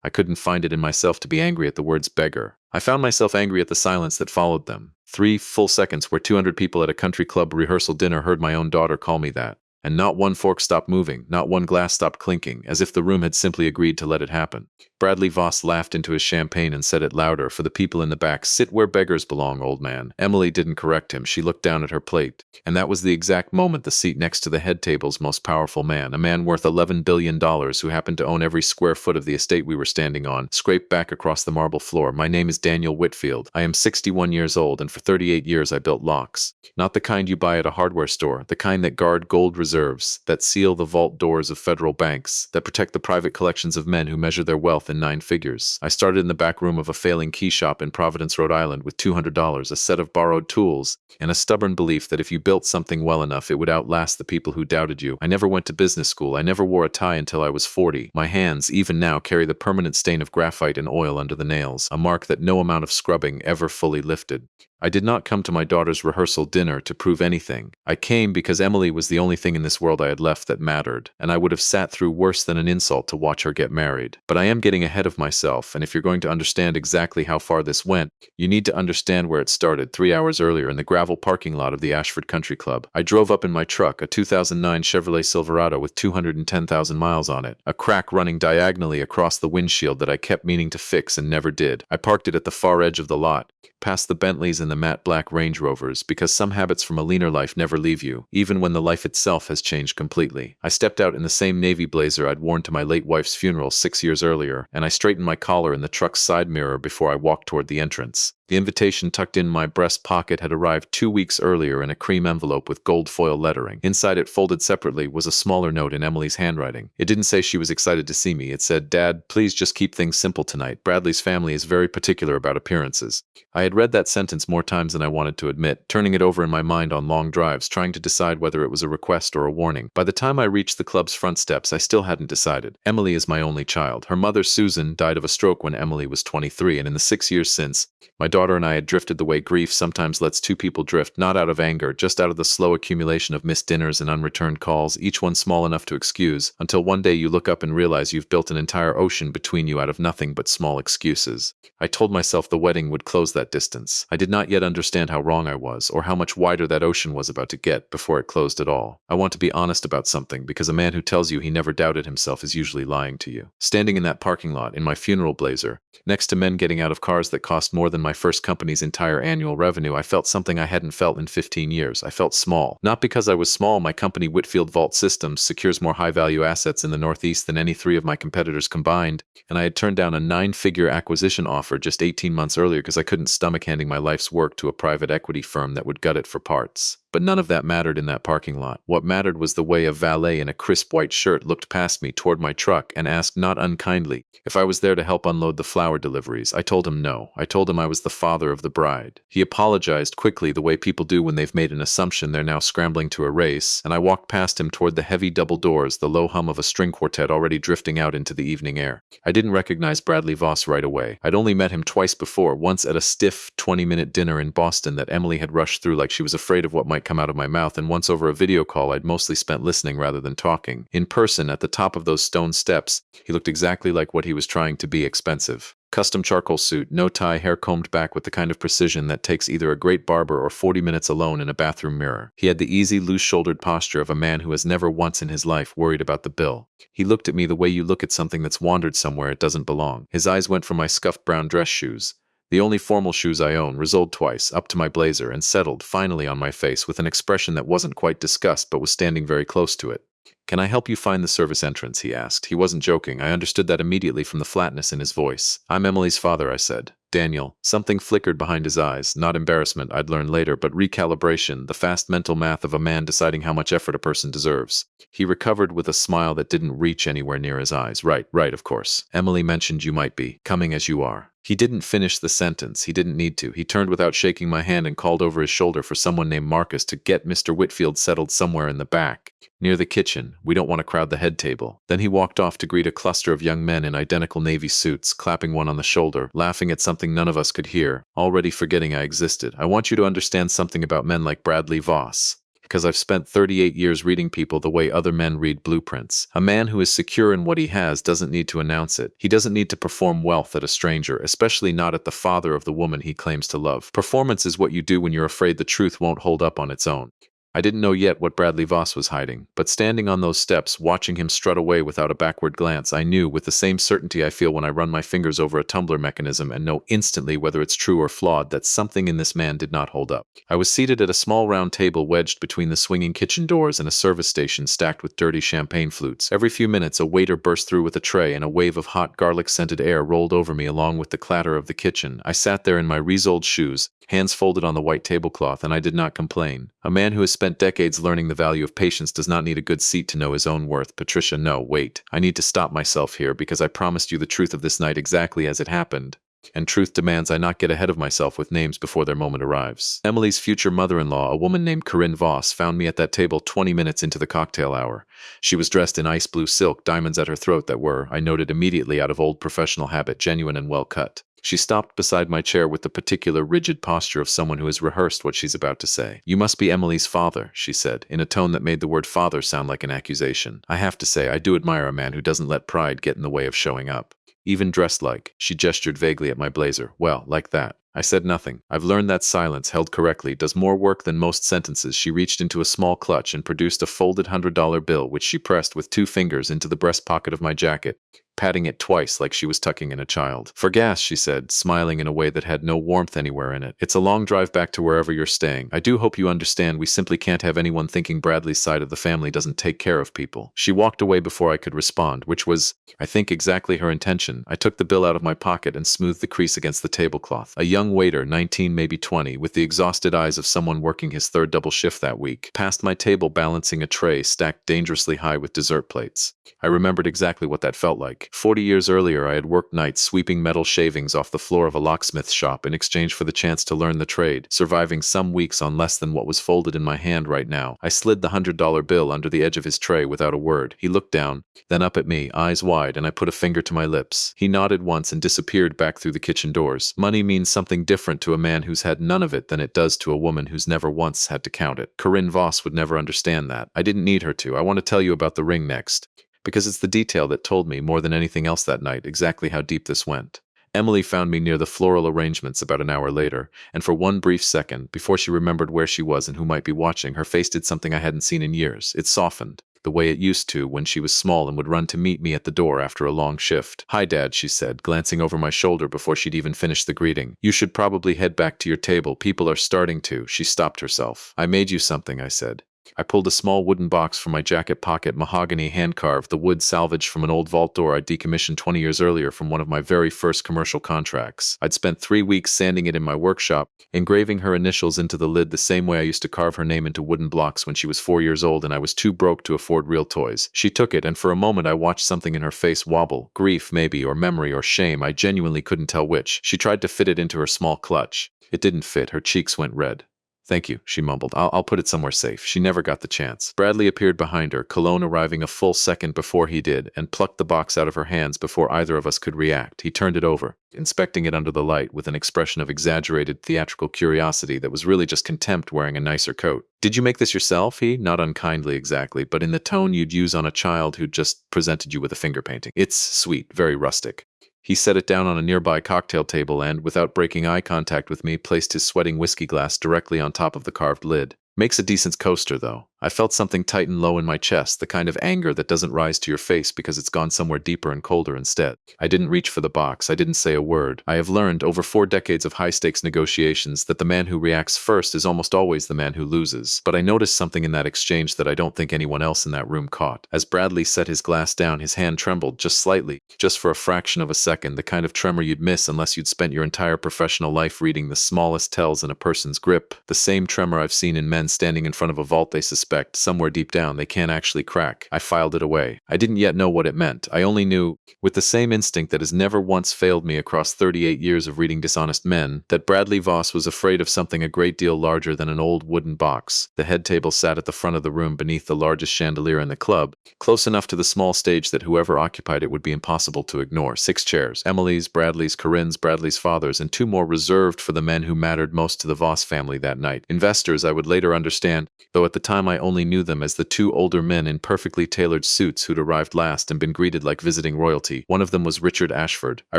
I couldn't find it in myself to be angry at the words beggar. I found myself angry at the silence that followed them. 3 full seconds where 200 people at a country club rehearsal dinner heard my own daughter call me that. And not one fork stopped moving, not one glass stopped clinking, as if the room had simply agreed to let it happen. Bradley Voss laughed into his champagne and said it louder for the people in the back, "Sit where beggars belong, old man." Emily didn't correct him. She looked down at her plate. And that was the exact moment the seat next to the head table's most powerful man, a man worth $11 billion who happened to own every square foot of the estate we were standing on, scraped back across the marble floor. "My name is Daniel Whitfield. I am 61 years old, and for 38 years I built locks. Not the kind you buy at a hardware store, the kind that guard gold reserves, that seal the vault doors of federal banks, that protect the private collections of men who measure their wealth in 9 figures. I started in the back room of a failing key shop in Providence, Rhode Island with $200, a set of borrowed tools, and a stubborn belief that if you built something well enough, it would outlast the people who doubted you. I never went to business school. I never wore a tie until I was 40. My hands, even now, carry the permanent stain of graphite and oil under the nails, a mark that no amount of scrubbing ever fully lifted. I did not come to my daughter's rehearsal dinner to prove anything. I came because Emily was the only thing in this world I had left that mattered, and I would have sat through worse than an insult to watch her get married. But I am getting ahead of myself, and if you're going to understand exactly how far this went, you need to understand where it started. 3 hours earlier in the gravel parking lot of the Ashford Country Club, I drove up in my truck, a 2009 Chevrolet Silverado with 210,000 miles on it, a crack running diagonally across the windshield that I kept meaning to fix and never did. I parked it at the far edge of the lot, past the Bentleys and the matte black Range Rovers, because some habits from a leaner life never leave you, even when the life itself has changed completely. I stepped out in the same navy blazer I'd worn to my late wife's funeral 6 years earlier, and I straightened my collar in the truck's side mirror before I walked toward the entrance. The invitation tucked in my breast pocket had arrived 2 weeks earlier in a cream envelope with gold foil lettering. Inside it, folded separately, was a smaller note in Emily's handwriting. It didn't say she was excited to see me. It said, "Dad, please just keep things simple tonight. Bradley's family is very particular about appearances." I had read that sentence more times than I wanted to admit, turning it over in my mind on long drives, trying to decide whether it was a request or a warning. By the time I reached the club's front steps, I still hadn't decided. Emily is my only child. Her mother, Susan, died of a stroke when Emily was 23, and in the 6 years since, my daughter and I had drifted the way grief sometimes lets two people drift, not out of anger, just out of the slow accumulation of missed dinners and unreturned calls, each one small enough to excuse, until one day you look up and realize you've built an entire ocean between you out of nothing but small excuses. I told myself the wedding would close that distance. I did not yet understand how wrong I was, or how much wider that ocean was about to get before it closed at all. I want to be honest about something, because a man who tells you he never doubted himself is usually lying to you. Standing in that parking lot, in my funeral blazer, next to men getting out of cars that cost more than my first company's entire annual revenue, I felt something I hadn't felt in 15 years. I felt small. Not because I was small. My company, Whitfield Vault Systems, secures more high-value assets in the Northeast than any 3 of my competitors combined, and I had turned down a 9-figure acquisition offer just 18 months earlier because I couldn't stomach handing my life's work to a private equity firm that would gut it for parts. But none of that mattered in that parking lot. What mattered was the way a valet in a crisp white shirt looked past me toward my truck and asked, not unkindly, if I was there to help unload the flower deliveries. I told him no. I told him I was the father of the bride. He apologized quickly, the way people do when they've made an assumption they're now scrambling to erase, and I walked past him toward the heavy double doors, the low hum of a string quartet already drifting out into the evening air. I didn't recognize Bradley Voss right away. I'd only met him twice before, once at a stiff 20-minute dinner in Boston that Emily had rushed through like she was afraid of what might come out of my mouth, and once over a video call I'd mostly spent listening rather than talking. In person, at the top of those stone steps, he looked exactly like what he was trying to be: expensive. Custom charcoal suit, no tie, hair combed back with the kind of precision that takes either a great barber or 40 minutes alone in a bathroom mirror. He had the easy, loose-shouldered posture of a man who has never once in his life worried about the bill. He looked at me the way you look at something that's wandered somewhere it doesn't belong. His eyes went from my scuffed brown dress shoes, the only formal shoes I own, rolled twice, up to my blazer, and settled finally on my face with an expression that wasn't quite disgust but was standing very close to it. "Can I help you find the service entrance?" he asked. He wasn't joking. I understood that immediately from the flatness in his voice. "I'm Emily's father," I said. "Daniel." Something flickered behind his eyes. Not embarrassment, I'd learn later, but recalibration, the fast mental math of a man deciding how much effort a person deserves. He recovered with a smile that didn't reach anywhere near his eyes. Right, of course. Emily mentioned you might be coming as you are." He didn't finish the sentence. He didn't need to. He turned without shaking my hand and called over his shoulder for someone named Marcus to get Mr. Whitfield settled somewhere in the back, near the kitchen. We don't want to crowd the head table. Then he walked off to greet a cluster of young men in identical navy suits, clapping one on the shoulder, laughing at something none of us could hear, already forgetting I existed. "I want you to understand something about men like Bradley Voss." Because I've spent 38 years reading people the way other men read blueprints. A man who is secure in what he has doesn't need to announce it. He doesn't need to perform wealth at a stranger, especially not at the father of the woman he claims to love. Performance is what you do when you're afraid the truth won't hold up on its own. I didn't know yet what Bradley Voss was hiding, but standing on those steps, watching him strut away without a backward glance, I knew, with the same certainty I feel when I run my fingers over a tumbler mechanism and know instantly whether it's true or flawed, that something in this man did not hold up. I was seated at a small round table wedged between the swinging kitchen doors and a service station stacked with dirty champagne flutes. Every few minutes, a waiter burst through with a tray, and a wave of hot garlic-scented air rolled over me along with the clatter of the kitchen. I sat there in my re-soled shoes, hands folded on the white tablecloth, and I did not complain. A man who has spent decades learning the value of patience does not need a good seat to know his own worth. Patricia, no, wait. I need to stop myself here because I promised you the truth of this night exactly as it happened. And truth demands I not get ahead of myself with names before their moment arrives. Emily's future mother-in-law, a woman named Corinne Voss, found me at that table 20 minutes into the cocktail hour. She was dressed in ice blue silk, diamonds at her throat that were, I noted immediately out of old professional habit, genuine and well cut. She stopped beside my chair with the particular rigid posture of someone who has rehearsed what she's about to say. "You must be Emily's father," she said, in a tone that made the word father sound like an accusation. I have to say, I do admire a man who doesn't let pride get in the way of showing up. Even dressed like, she gestured vaguely at my blazer. Well, like that. I said nothing. I've learned that silence, held correctly, does more work than most sentences. She reached into a small clutch and produced a folded $100 bill, which she pressed with 2 fingers into the breast pocket of my jacket, patting it twice like she was tucking in a child. "For gas," she said, smiling in a way that had no warmth anywhere in it. "It's a long drive back to wherever you're staying. I do hope you understand we simply can't have anyone thinking Bradley's side of the family doesn't take care of people." She walked away before I could respond, which was, I think, exactly her intention. I took the bill out of my pocket and smoothed the crease against the tablecloth. A young waiter, 19, maybe 20, with the exhausted eyes of someone working his 3rd double shift that week, passed my table balancing a tray stacked dangerously high with dessert plates. I remembered exactly what that felt like. 40 years earlier, I had worked nights sweeping metal shavings off the floor of a locksmith shop in exchange for the chance to learn the trade, surviving some weeks on less than what was folded in my hand right now. I slid the $100 bill under the edge of his tray without a word. He looked down, then up at me, eyes wide, and I put a finger to my lips. He nodded once and disappeared back through the kitchen doors. Money means something different to a man who's had none of it than it does to a woman who's never once had to count it. Corinne Voss would never understand that. I didn't need her to. I want to tell you about the ring next, because it's the detail that told me, more than anything else that night, exactly how deep this went. Emily found me near the floral arrangements about an hour later, and for one brief second, before she remembered where she was and who might be watching, her face did something I hadn't seen in years. It softened, the way it used to when she was small and would run to meet me at the door after a long shift. "Hi, Dad," she said, glancing over my shoulder before she'd even finished the greeting. "You should probably head back to your table. People are starting to." She stopped herself. "I made you something," I said. I pulled a small wooden box from my jacket pocket, mahogany, hand-carved, the wood salvaged from an old vault door I'd decommissioned 20 years earlier from one of my very first commercial contracts. I'd spent 3 weeks sanding it in my workshop, engraving her initials into the lid the same way I used to carve her name into wooden blocks when she was 4 years old and I was too broke to afford real toys. She took it, and for a moment I watched something in her face wobble. Grief, maybe, or memory, or shame. I genuinely couldn't tell which. She tried to fit it into her small clutch. It didn't fit. Her cheeks went red. "Thank you," she mumbled. I'll put it somewhere safe." She never got the chance. Bradley appeared behind her, cologne arriving a full second before he did, and plucked the box out of her hands before either of us could react. He turned it over, inspecting it under the light with an expression of exaggerated theatrical curiosity that was really just contempt wearing a nicer coat. "Did you make this yourself?" He, not unkindly exactly, but in the tone you'd use on a child who'd just presented you with a finger painting. "It's sweet, very rustic." He set it down on a nearby cocktail table and, without breaking eye contact with me, placed his sweating whiskey glass directly on top of the carved lid. "Makes a decent coaster, though." I felt something tighten low in my chest, the kind of anger that doesn't rise to your face because it's gone somewhere deeper and colder instead. I didn't reach for the box. I didn't say a word. I have learned, over 4 decades of high-stakes negotiations, that the man who reacts first is almost always the man who loses. But I noticed something in that exchange that I don't think anyone else in that room caught. As Bradley set his glass down, his hand trembled, just slightly, just for a fraction of a second, the kind of tremor you'd miss unless you'd spent your entire professional life reading the smallest tells in a person's grip, the same tremor I've seen in men standing in front of a vault they suspect suspect somewhere deep down they can't actually crack. I filed it away. I didn't yet know what it meant. I only knew, with the same instinct that has never once failed me across 38 years of reading dishonest men, that Bradley Voss was afraid of something a great deal larger than an old wooden box. The head table sat at the front of the room beneath the largest chandelier in the club, close enough to the small stage that whoever occupied it would be impossible to ignore. 6 chairs, Emily's, Bradley's, Corinne's, Bradley's father's, and 2 more reserved for the men who mattered most to the Voss family that night. Investors, I would later understand, though at the time I only knew them as the 2 older men in perfectly tailored suits who'd arrived last and been greeted like visiting royalty. One of them was Richard Ashford. I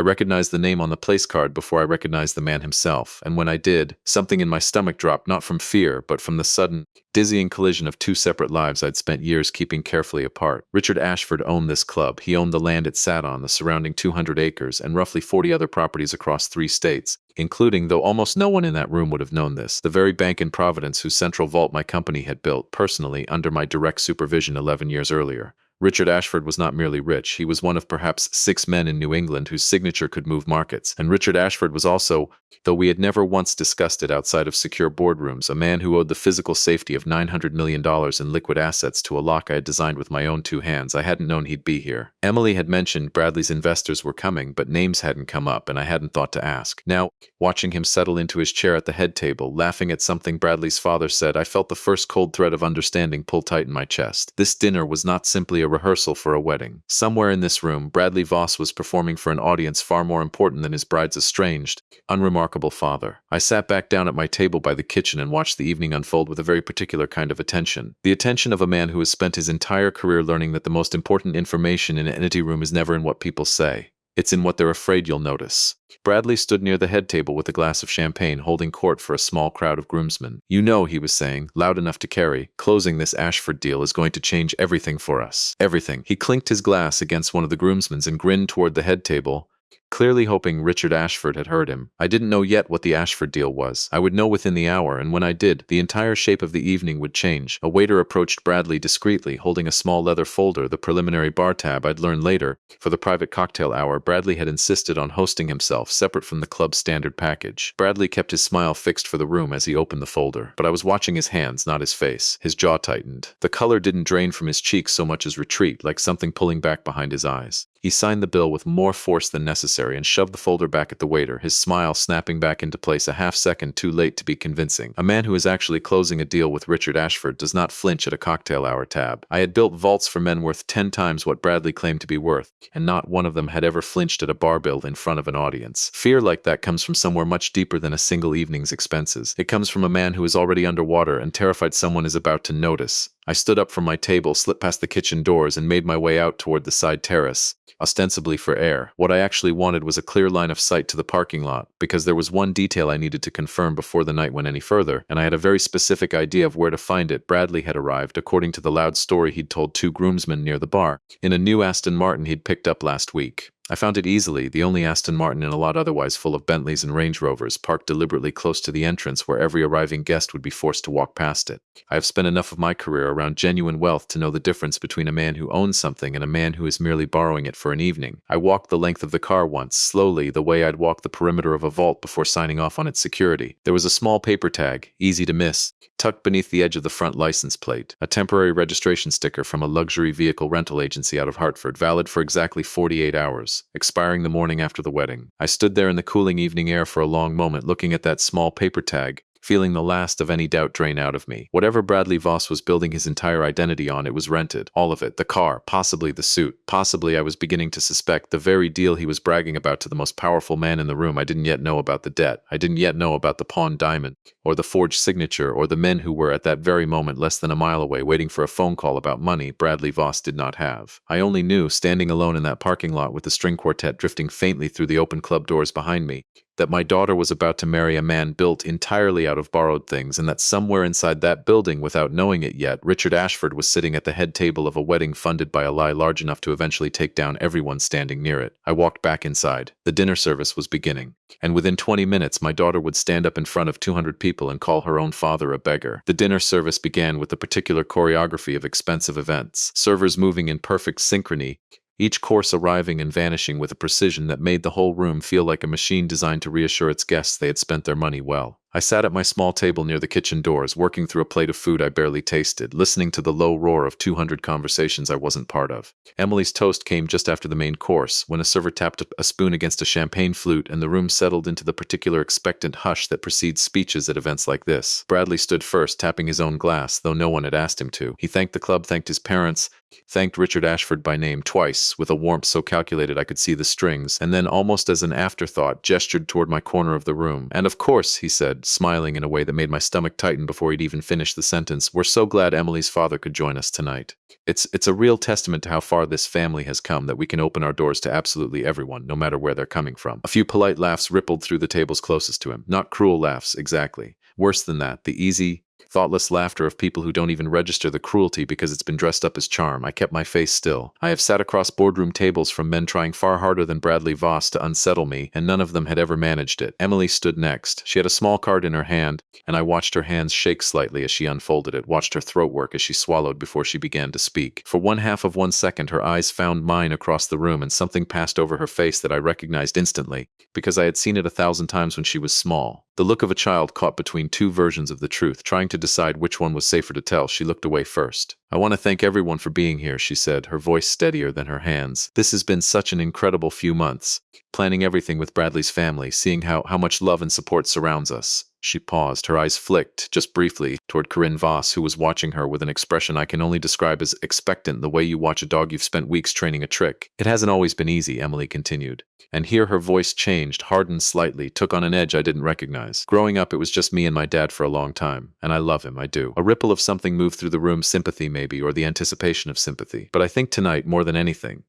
recognized the name on the place card before I recognized the man himself, and when I did, something in my stomach dropped, not from fear, but from the sudden, dizzying collision of 2 separate lives I'd spent years keeping carefully apart. Richard Ashford owned this club. He owned the land it sat on, the surrounding 200 acres, and roughly 40 other properties across 3 states, including, though almost no one in that room would have known this, the very bank in Providence whose central vault my company had built, personally, under my direct supervision 11 years earlier. Richard Ashford was not merely rich, he was one of perhaps 6 men in New England whose signature could move markets. And Richard Ashford was also, though we had never once discussed it outside of secure boardrooms, a man who owed the physical safety of $900 million in liquid assets to a lock I had designed with my own 2 hands. I hadn't known he'd be here. Emily had mentioned Bradley's investors were coming, but names hadn't come up, and I hadn't thought to ask. Now, watching him settle into his chair at the head table, laughing at something Bradley's father said, I felt the first cold thread of understanding pull tight in my chest. This dinner was not simply a rehearsal for a wedding. Somewhere in this room, Bradley Voss was performing for an audience far more important than his bride's estranged, unremarkable father. I sat back down at my table by the kitchen and watched the evening unfold with a very particular kind of attention. The attention of a man who has spent his entire career learning that the most important information in an entity room is never in what people say. It's in what they're afraid you'll notice. Bradley stood near the head table with a glass of champagne, holding court for a small crowd of groomsmen. You know, he was saying, loud enough to carry, closing this Ashford deal is going to change everything for us. Everything. He clinked his glass against one of the groomsmen and grinned toward the head table, clearly hoping Richard Ashford had heard him. I didn't know yet what the Ashford deal was. I would know within the hour, and when I did, the entire shape of the evening would change. A waiter approached Bradley discreetly, holding a small leather folder, the preliminary bar tab I'd learned later. For the private cocktail hour, Bradley had insisted on hosting himself, separate from the club's standard package. Bradley kept his smile fixed for the room as he opened the folder, but I was watching his hands, not his face. His jaw tightened. The color didn't drain from his cheeks so much as retreat, like something pulling back behind his eyes. He signed the bill with more force than necessary and shoved the folder back at the waiter, his smile snapping back into place a half-second too late to be convincing. A man who is actually closing a deal with Richard Ashford does not flinch at a cocktail hour tab. I had built vaults for men worth 10 times what Bradley claimed to be worth, and not one of them had ever flinched at a bar bill in front of an audience. Fear like that comes from somewhere much deeper than a single evening's expenses. It comes from a man who is already underwater and terrified someone is about to notice. I stood up from my table, slipped past the kitchen doors, and made my way out toward the side terrace, ostensibly for air. What I actually wanted was a clear line of sight to the parking lot, because there was one detail I needed to confirm before the night went any further, and I had a very specific idea of where to find it. Bradley had arrived, according to the loud story he'd told 2 groomsmen near the bar, in a new Aston Martin he'd picked up last week. I found it easily, the only Aston Martin in a lot otherwise full of Bentleys and Range Rovers, parked deliberately close to the entrance where every arriving guest would be forced to walk past it. I have spent enough of my career around genuine wealth to know the difference between a man who owns something and a man who is merely borrowing it for an evening. I walked the length of the car once, slowly, the way I'd walk the perimeter of a vault before signing off on its security. There was a small paper tag, easy to miss, tucked beneath the edge of the front license plate, a temporary registration sticker from a luxury vehicle rental agency out of Hartford, valid for exactly 48 hours, expiring the morning after the wedding. I stood there in the cooling evening air for a long moment, looking at that small paper tag, feeling the last of any doubt drain out of me. Whatever Bradley Voss was building his entire identity on, it was rented. All of it. The car, possibly the suit, possibly, I was beginning to suspect, the very deal he was bragging about to the most powerful man in the room. I didn't yet know about the debt. I didn't yet know about the pawned diamond, or the forged signature, or the men who were at that very moment less than a mile away waiting for a phone call about money Bradley Voss did not have. I only knew, standing alone in that parking lot with the string quartet drifting faintly through the open club doors behind me, that my daughter was about to marry a man built entirely out of borrowed things, and that somewhere inside that building, without knowing it yet, Richard Ashford was sitting at the head table of a wedding funded by a lie large enough to eventually take down everyone standing near it. I walked back inside. The dinner service was beginning, and within 20 minutes my daughter would stand up in front of 200 people and call her own father a beggar. The dinner service began with the particular choreography of expensive events, servers moving in perfect synchrony, each course arriving and vanishing with a precision that made the whole room feel like a machine designed to reassure its guests they had spent their money well. I sat at my small table near the kitchen doors, working through a plate of food I barely tasted, listening to the low roar of 200 conversations I wasn't part of. Emily's toast came just after the main course, when a server tapped a spoon against a champagne flute and the room settled into the particular expectant hush that precedes speeches at events like this. Bradley stood first, tapping his own glass, though no one had asked him to. He thanked the club, thanked his parents, thanked Richard Ashford by name twice, with a warmth so calculated I could see the strings, and then, almost as an afterthought, gestured toward my corner of the room. "And of course," he said, smiling in a way that made my stomach tighten before he'd even finished the sentence, "we're so glad Emily's father could join us tonight. It's a real testament to how far this family has come that we can open our doors to absolutely everyone, no matter where they're coming from." A few polite laughs rippled through the tables closest to him. Not cruel laughs, exactly. Worse than that, the easy, thoughtless laughter of people who don't even register the cruelty because it's been dressed up as charm. I kept my face still. I have sat across boardroom tables from men trying far harder than Bradley Voss to unsettle me, and none of them had ever managed it. Emily stood next. She had a small card in her hand, and I watched her hands shake slightly as she unfolded it, watched her throat work as she swallowed before she began to speak. For 1/2 of 1 second, her eyes found mine across the room, and something passed over her face that I recognized instantly, because I had seen it 1,000 times when she was small. The look of a child caught between two versions of the truth, trying to decide which one was safer to tell. She looked away first. "I want to thank everyone for being here," she said, her voice steadier than her hands. "This has been such an incredible few months, planning everything with Bradley's family, seeing how much love and support surrounds us." She paused. Her eyes flicked, just briefly, toward Corinne Voss, who was watching her with an expression I can only describe as expectant, the way you watch a dog you've spent weeks training a trick. "It hasn't always been easy," Emily continued. And here her voice changed, hardened slightly, took on an edge I didn't recognize. "Growing up, it was just me and my dad for a long time, and I love him, I do." A ripple of something moved through the room, sympathy maybe, or the anticipation of sympathy. "But I think tonight, more than anything,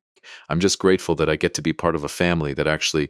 I'm just grateful that I get to be part of a family that actually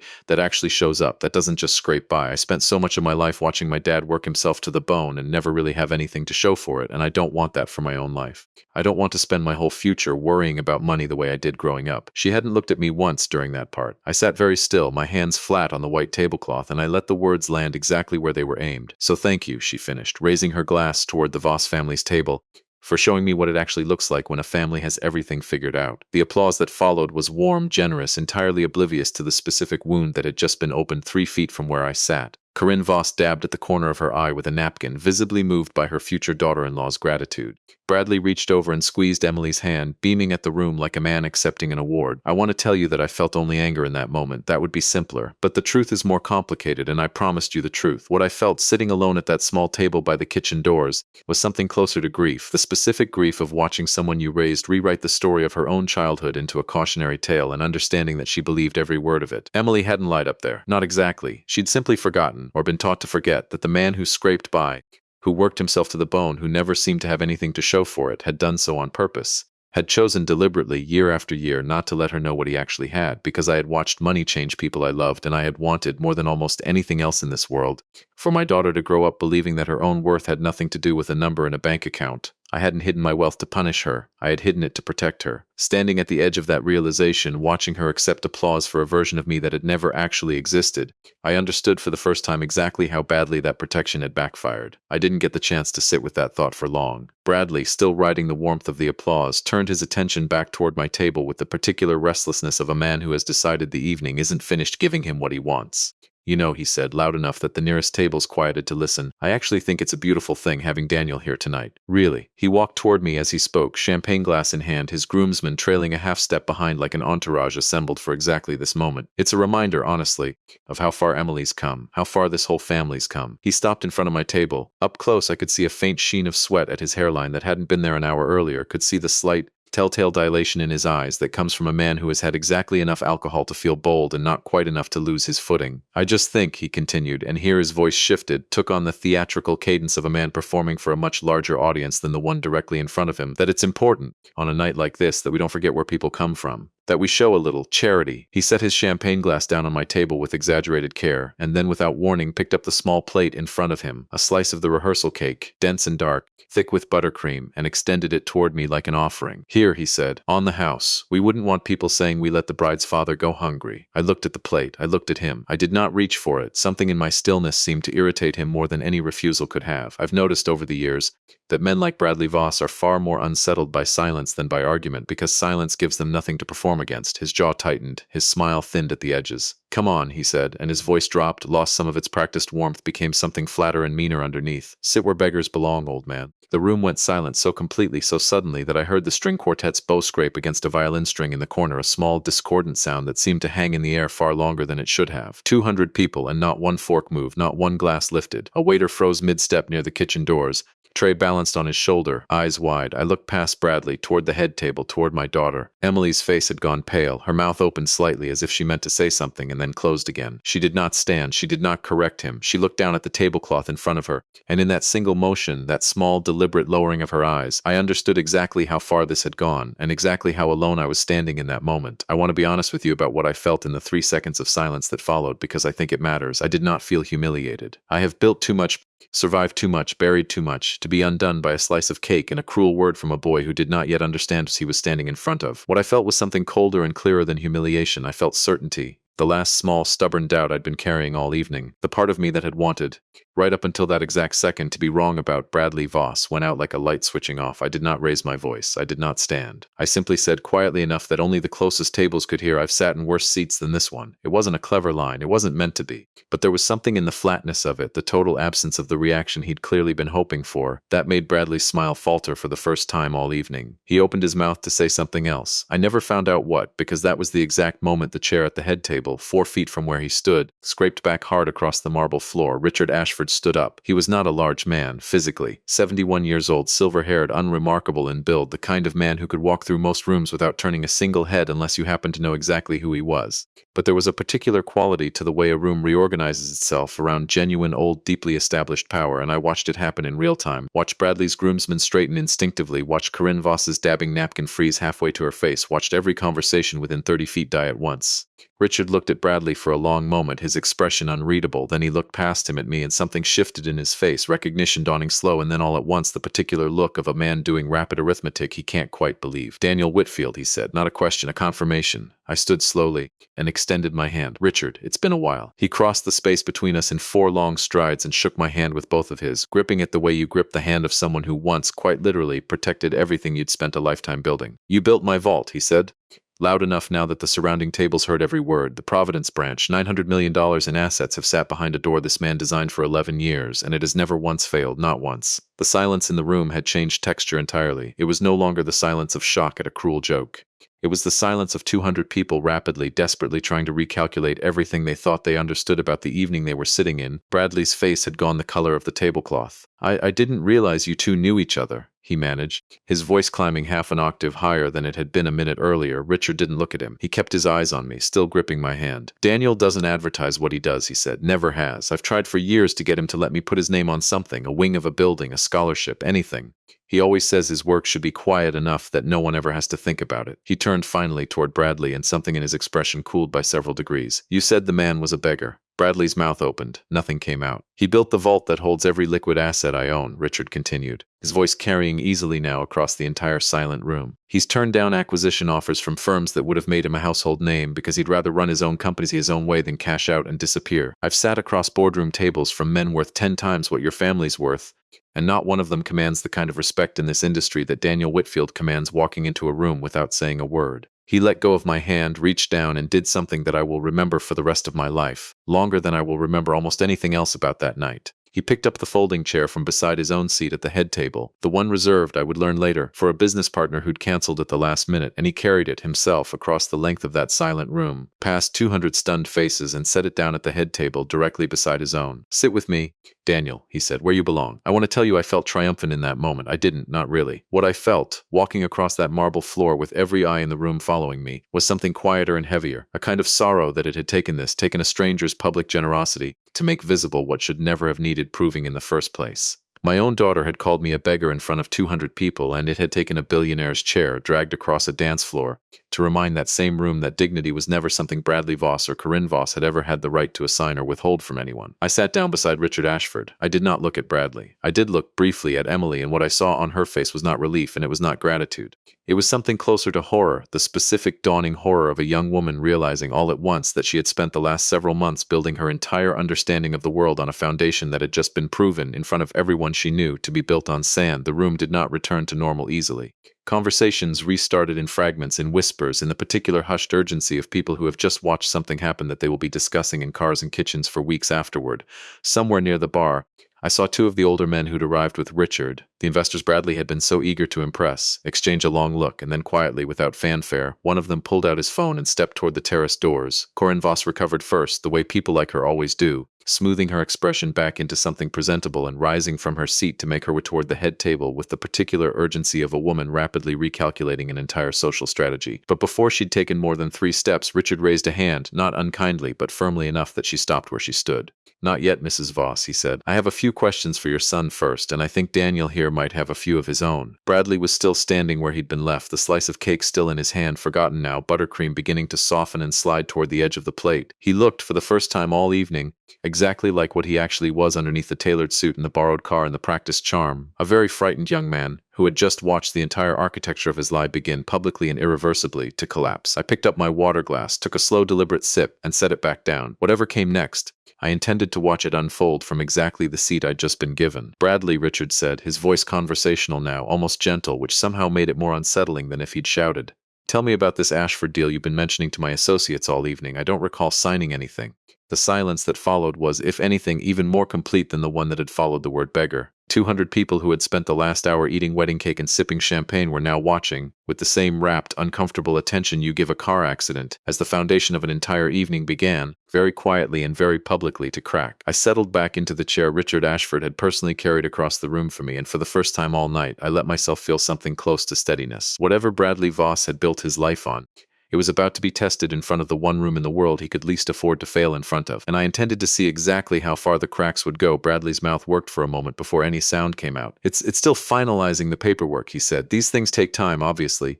shows up, that doesn't just scrape by. I spent so much of my life watching my dad work himself to the bone and never really have anything to show for it, and I don't want that for my own life. I don't want to spend my whole future worrying about money the way I did growing up." She hadn't looked at me once during that part. I sat very still, my hands flat on the white tablecloth, and I let the words land exactly where they were aimed. "So thank you," she finished, raising her glass toward the Voss family's table, "for showing me what it actually looks like when a family has everything figured out." The applause that followed was warm, generous, entirely oblivious to the specific wound that had just been opened 3 feet from where I sat. Corinne Voss dabbed at the corner of her eye with a napkin, visibly moved by her future daughter-in-law's gratitude. Bradley reached over and squeezed Emily's hand, beaming at the room like a man accepting an award. "I want to tell you that I felt only anger in that moment. That would be simpler. But the truth is more complicated, and I promised you the truth. What I felt sitting alone at that small table by the kitchen doors was something closer to grief, the specific grief of watching someone you raised rewrite the story of her own childhood into a cautionary tale and understanding that she believed every word of it." Emily hadn't lied up there. Not exactly. She'd simply forgotten, or been taught to forget, that the man who scraped by, who worked himself to the bone, who never seemed to have anything to show for it, had done so on purpose, had chosen deliberately, year after year, not to let her know what he actually had, because I had watched money change people I loved, and I had wanted, more than almost anything else in this world, for my daughter to grow up believing that her own worth had nothing to do with a number in a bank account. I hadn't hidden my wealth to punish her. I had hidden it to protect her. Standing at the edge of that realization, watching her accept applause for a version of me that had never actually existed, I understood for the first time exactly how badly that protection had backfired. I didn't get the chance to sit with that thought for long. Bradley, still riding the warmth of the applause, turned his attention back toward my table with the particular restlessness of a man who has decided the evening isn't finished giving him what he wants. "You know," he said, loud enough that the nearest tables quieted to listen, "I actually think it's a beautiful thing having Daniel here tonight. Really." He walked toward me as he spoke, champagne glass in hand, his groomsmen trailing a half-step behind like an entourage assembled for exactly this moment. "It's a reminder, honestly, of how far Emily's come, how far this whole family's come." He stopped in front of my table. Up close, I could see a faint sheen of sweat at his hairline that hadn't been there an hour earlier, could see the slight, telltale dilation in his eyes that comes from a man who has had exactly enough alcohol to feel bold and not quite enough to lose his footing. "I just think," he continued, and here his voice shifted, took on the theatrical cadence of a man performing for a much larger audience than the one directly in front of him, "that it's important, on a night like this, that we don't forget where people come from. That we show a little charity." He set his champagne glass down on my table with exaggerated care, and then without warning picked up the small plate in front of him, a slice of the rehearsal cake, dense and dark, thick with buttercream, and extended it toward me like an offering. "Here," he said, "on the house. We wouldn't want people saying we let the bride's father go hungry." I looked at the plate. I looked at him. I did not reach for it. Something in my stillness seemed to irritate him more than any refusal could have. I've noticed over the years that men like Bradley Voss are far more unsettled by silence than by argument, because silence gives them nothing to perform warm against. His jaw tightened, his smile thinned at the edges. "Come on," he said, and his voice dropped, lost some of its practiced warmth, became something flatter and meaner underneath. "Sit where beggars belong, old man." The room went silent so completely, so suddenly, that I heard the string quartet's bow scrape against a violin string in the corner, a small, discordant sound that seemed to hang in the air far longer than it should have. 200 people, and not one fork moved, not one glass lifted. A waiter froze mid-step near the kitchen doors, tray balanced on his shoulder, eyes wide. I looked past Bradley, toward the head table, toward my daughter. Emily's face had gone pale, her mouth opened slightly as if she meant to say something and then closed again. She did not stand, she did not correct him. She looked down at the tablecloth in front of her, and in that single motion, that small, deliberate lowering of her eyes, I understood exactly how far this had gone, and exactly how alone I was standing in that moment. I want to be honest with you about what I felt in the 3 seconds of silence that followed, because I think it matters. I did not feel humiliated. I have built too much, survived too much, buried too much, to be undone by a slice of cake and a cruel word from a boy who did not yet understand what he was standing in front of. What I felt was something colder and clearer than humiliation. I felt certainty. The last small, stubborn doubt I'd been carrying all evening. The part of me that had wanted, right up until that exact second, to be wrong about Bradley Voss went out like a light switching off. I did not raise my voice. I did not stand. I simply said quietly enough that only the closest tables could hear, "I've sat in worse seats than this one." It wasn't a clever line. It wasn't meant to be. But there was something in the flatness of it, the total absence of the reaction he'd clearly been hoping for, that made Bradley's smile falter for the first time all evening. He opened his mouth to say something else. I never found out what, because that was the exact moment the chair at the head table, 4 feet from where he stood, scraped back hard across the marble floor. Richard Ashford stood up. He was not a large man, physically. 71 years old, silver-haired, unremarkable in build, the kind of man who could walk through most rooms without turning a single head unless you happened to know exactly who he was. But there was a particular quality to the way a room reorganizes itself around genuine, old, deeply established power, and I watched it happen in real time. Watched Bradley's groomsmen straighten instinctively, watched Corinne Voss's dabbing napkin freeze halfway to her face, watched every conversation within 30 feet die at once. Richard looked at Bradley for a long moment, his expression unreadable. Then he looked past him at me, and something shifted in his face, recognition dawning slow, and then all at once the particular look of a man doing rapid arithmetic he can't quite believe. "Daniel Whitfield," he said. Not a question, a confirmation. I stood slowly and extended my hand. "Richard, it's been a while." He crossed the space between us in 4 long strides and shook my hand with both of his, gripping it the way you grip the hand of someone who once, quite literally, protected everything you'd spent a lifetime building. "You built my vault," he said. Loud enough now that the surrounding tables heard every word. "The Providence branch, $900 million in assets have sat behind a door this man designed for 11 years, and it has never once failed, not once." The silence in the room had changed texture entirely. It was no longer the silence of shock at a cruel joke. It was the silence of 200 people rapidly, desperately trying to recalculate everything they thought they understood about the evening they were sitting in. Bradley's face had gone the color of the tablecloth. I didn't realize you two knew each other," he managed, his voice climbing half an octave higher than it had been a minute earlier. Richard didn't look at him. He kept his eyes on me, still gripping my hand. "Daniel doesn't advertise what he does," he said. "Never has. I've tried for years to get him to let me put his name on something, a wing of a building, a scholarship, anything. He always says his work should be quiet enough that no one ever has to think about it." He turned finally toward Bradley, and something in his expression cooled by several degrees. "You said the man was a beggar." Bradley's mouth opened. Nothing came out. "He built the vault that holds every liquid asset I own," Richard continued, his voice carrying easily now across the entire silent room. "He's turned down acquisition offers from firms that would have made him a household name because he'd rather run his own companies his own way than cash out and disappear. I've sat across boardroom tables from men worth 10 times what your family's worth, and not one of them commands the kind of respect in this industry that Daniel Whitfield commands walking into a room without saying a word. He let go of my hand, reached down, and did something that I will remember for the rest of my life, longer than I will remember almost anything else about that night. He picked up the folding chair from beside his own seat at the head table, the one reserved, I would learn later, for a business partner who'd canceled at the last minute, and he carried it himself across the length of that silent room, past 200 stunned faces, and set it down at the head table directly beside his own. "Sit with me, Daniel," he said, "where you belong." I want to tell you I felt triumphant in that moment. I didn't, not really. What I felt, walking across that marble floor with every eye in the room following me, was something quieter and heavier, a kind of sorrow that it had taken a stranger's public generosity, to make visible what should never have needed proving in the first place. My own daughter had called me a beggar in front of 200 people, and it had taken a billionaire's chair, dragged across a dance floor, to remind that same room that dignity was never something Bradley Voss or Corinne Voss had ever had the right to assign or withhold from anyone. I sat down beside Richard Ashford. I did not look at Bradley. I did look briefly at Emily, and what I saw on her face was not relief, and it was not gratitude. It was something closer to horror, the specific dawning horror of a young woman realizing all at once that she had spent the last several months building her entire understanding of the world on a foundation that had just been proven, in front of everyone she knew, to be built on sand. The room did not return to normal easily. Conversations restarted in fragments, in whispers, in the particular hushed urgency of people who have just watched something happen that they will be discussing in cars and kitchens for weeks afterward. Somewhere near the bar, I saw two of the older men who'd arrived with Richard, the investors Bradley had been so eager to impress, exchange a long look, and then quietly, without fanfare, one of them pulled out his phone and stepped toward the terrace doors. Corinne Voss recovered first, the way people like her always do, smoothing her expression back into something presentable and rising from her seat to make her way toward the head table with the particular urgency of a woman rapidly recalculating an entire social strategy. But before she'd taken more than 3 steps, Richard raised a hand, not unkindly, but firmly enough that she stopped where she stood. "Not yet, Mrs. Voss," he said. "I have a few questions for your son first, and I think Daniel here might have a few of his own." Bradley was still standing where he'd been left, the slice of cake still in his hand, forgotten now, buttercream beginning to soften and slide toward the edge of the plate. He looked, for the first time all evening, exactly like what he actually was underneath the tailored suit and the borrowed car and the practiced charm. A very frightened young man who had just watched the entire architecture of his life begin, publicly and irreversibly, to collapse. I picked up my water glass, took a slow, deliberate sip, and set it back down. Whatever came next, I intended to watch it unfold from exactly the seat I'd just been given. "Bradley," Richard said, his voice conversational now, almost gentle, which somehow made it more unsettling than if he'd shouted. "Tell me about this Ashford deal you've been mentioning to my associates all evening. I don't recall signing anything." The silence that followed was, if anything, even more complete than the one that had followed the word beggar. 200 people who had spent the last hour eating wedding cake and sipping champagne were now watching, with the same rapt, uncomfortable attention you give a car accident, as the foundation of an entire evening began, very quietly and very publicly, to crack. I settled back into the chair Richard Ashford had personally carried across the room for me, and for the first time all night, I let myself feel something close to steadiness. Whatever Bradley Voss had built his life on, it was about to be tested in front of the one room in the world he could least afford to fail in front of, and I intended to see exactly how far the cracks would go. Bradley's mouth worked for a moment before any sound came out. It's still finalizing the paperwork," he said. "These things take time, obviously,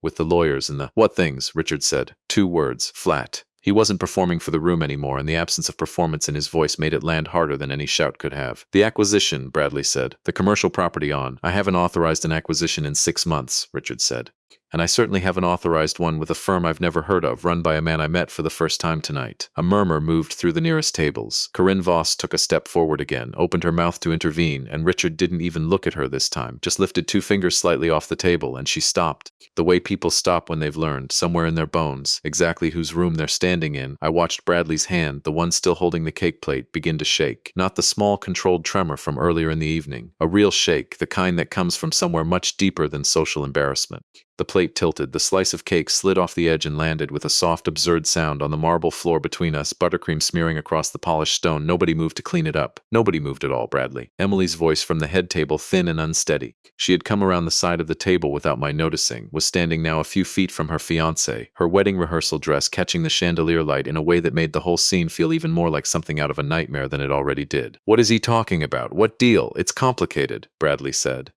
with the lawyers and the—" "What things?" Richard said. 2 words, flat. He wasn't performing for the room anymore, and the absence of performance in his voice made it land harder than any shout could have. "The acquisition," Bradley said. "The commercial property on." "I haven't authorized an acquisition in 6 months," Richard said. "And I certainly haven't authorized one with a firm I've never heard of, run by a man I met for the first time tonight." A murmur moved through the nearest tables. Corinne Voss took a step forward again, opened her mouth to intervene, and Richard didn't even look at her this time, just lifted 2 fingers slightly off the table, and she stopped. The way people stop when they've learned, somewhere in their bones, exactly whose room they're standing in. I watched Bradley's hand, the one still holding the cake plate, begin to shake. Not the small, controlled tremor from earlier in the evening. A real shake, the kind that comes from somewhere much deeper than social embarrassment. The plate tilted, the slice of cake slid off the edge and landed with a soft, absurd sound on the marble floor between us, buttercream smearing across the polished stone. Nobody moved to clean it up. Nobody moved at all, Bradley. Emily's voice from the head table, thin and unsteady. She had come around the side of the table without my noticing, was standing now a few feet from her fiancé, her wedding rehearsal dress catching the chandelier light in a way that made the whole scene feel even more like something out of a nightmare than it already did. "What is he talking about? What deal? It's complicated," Bradley said.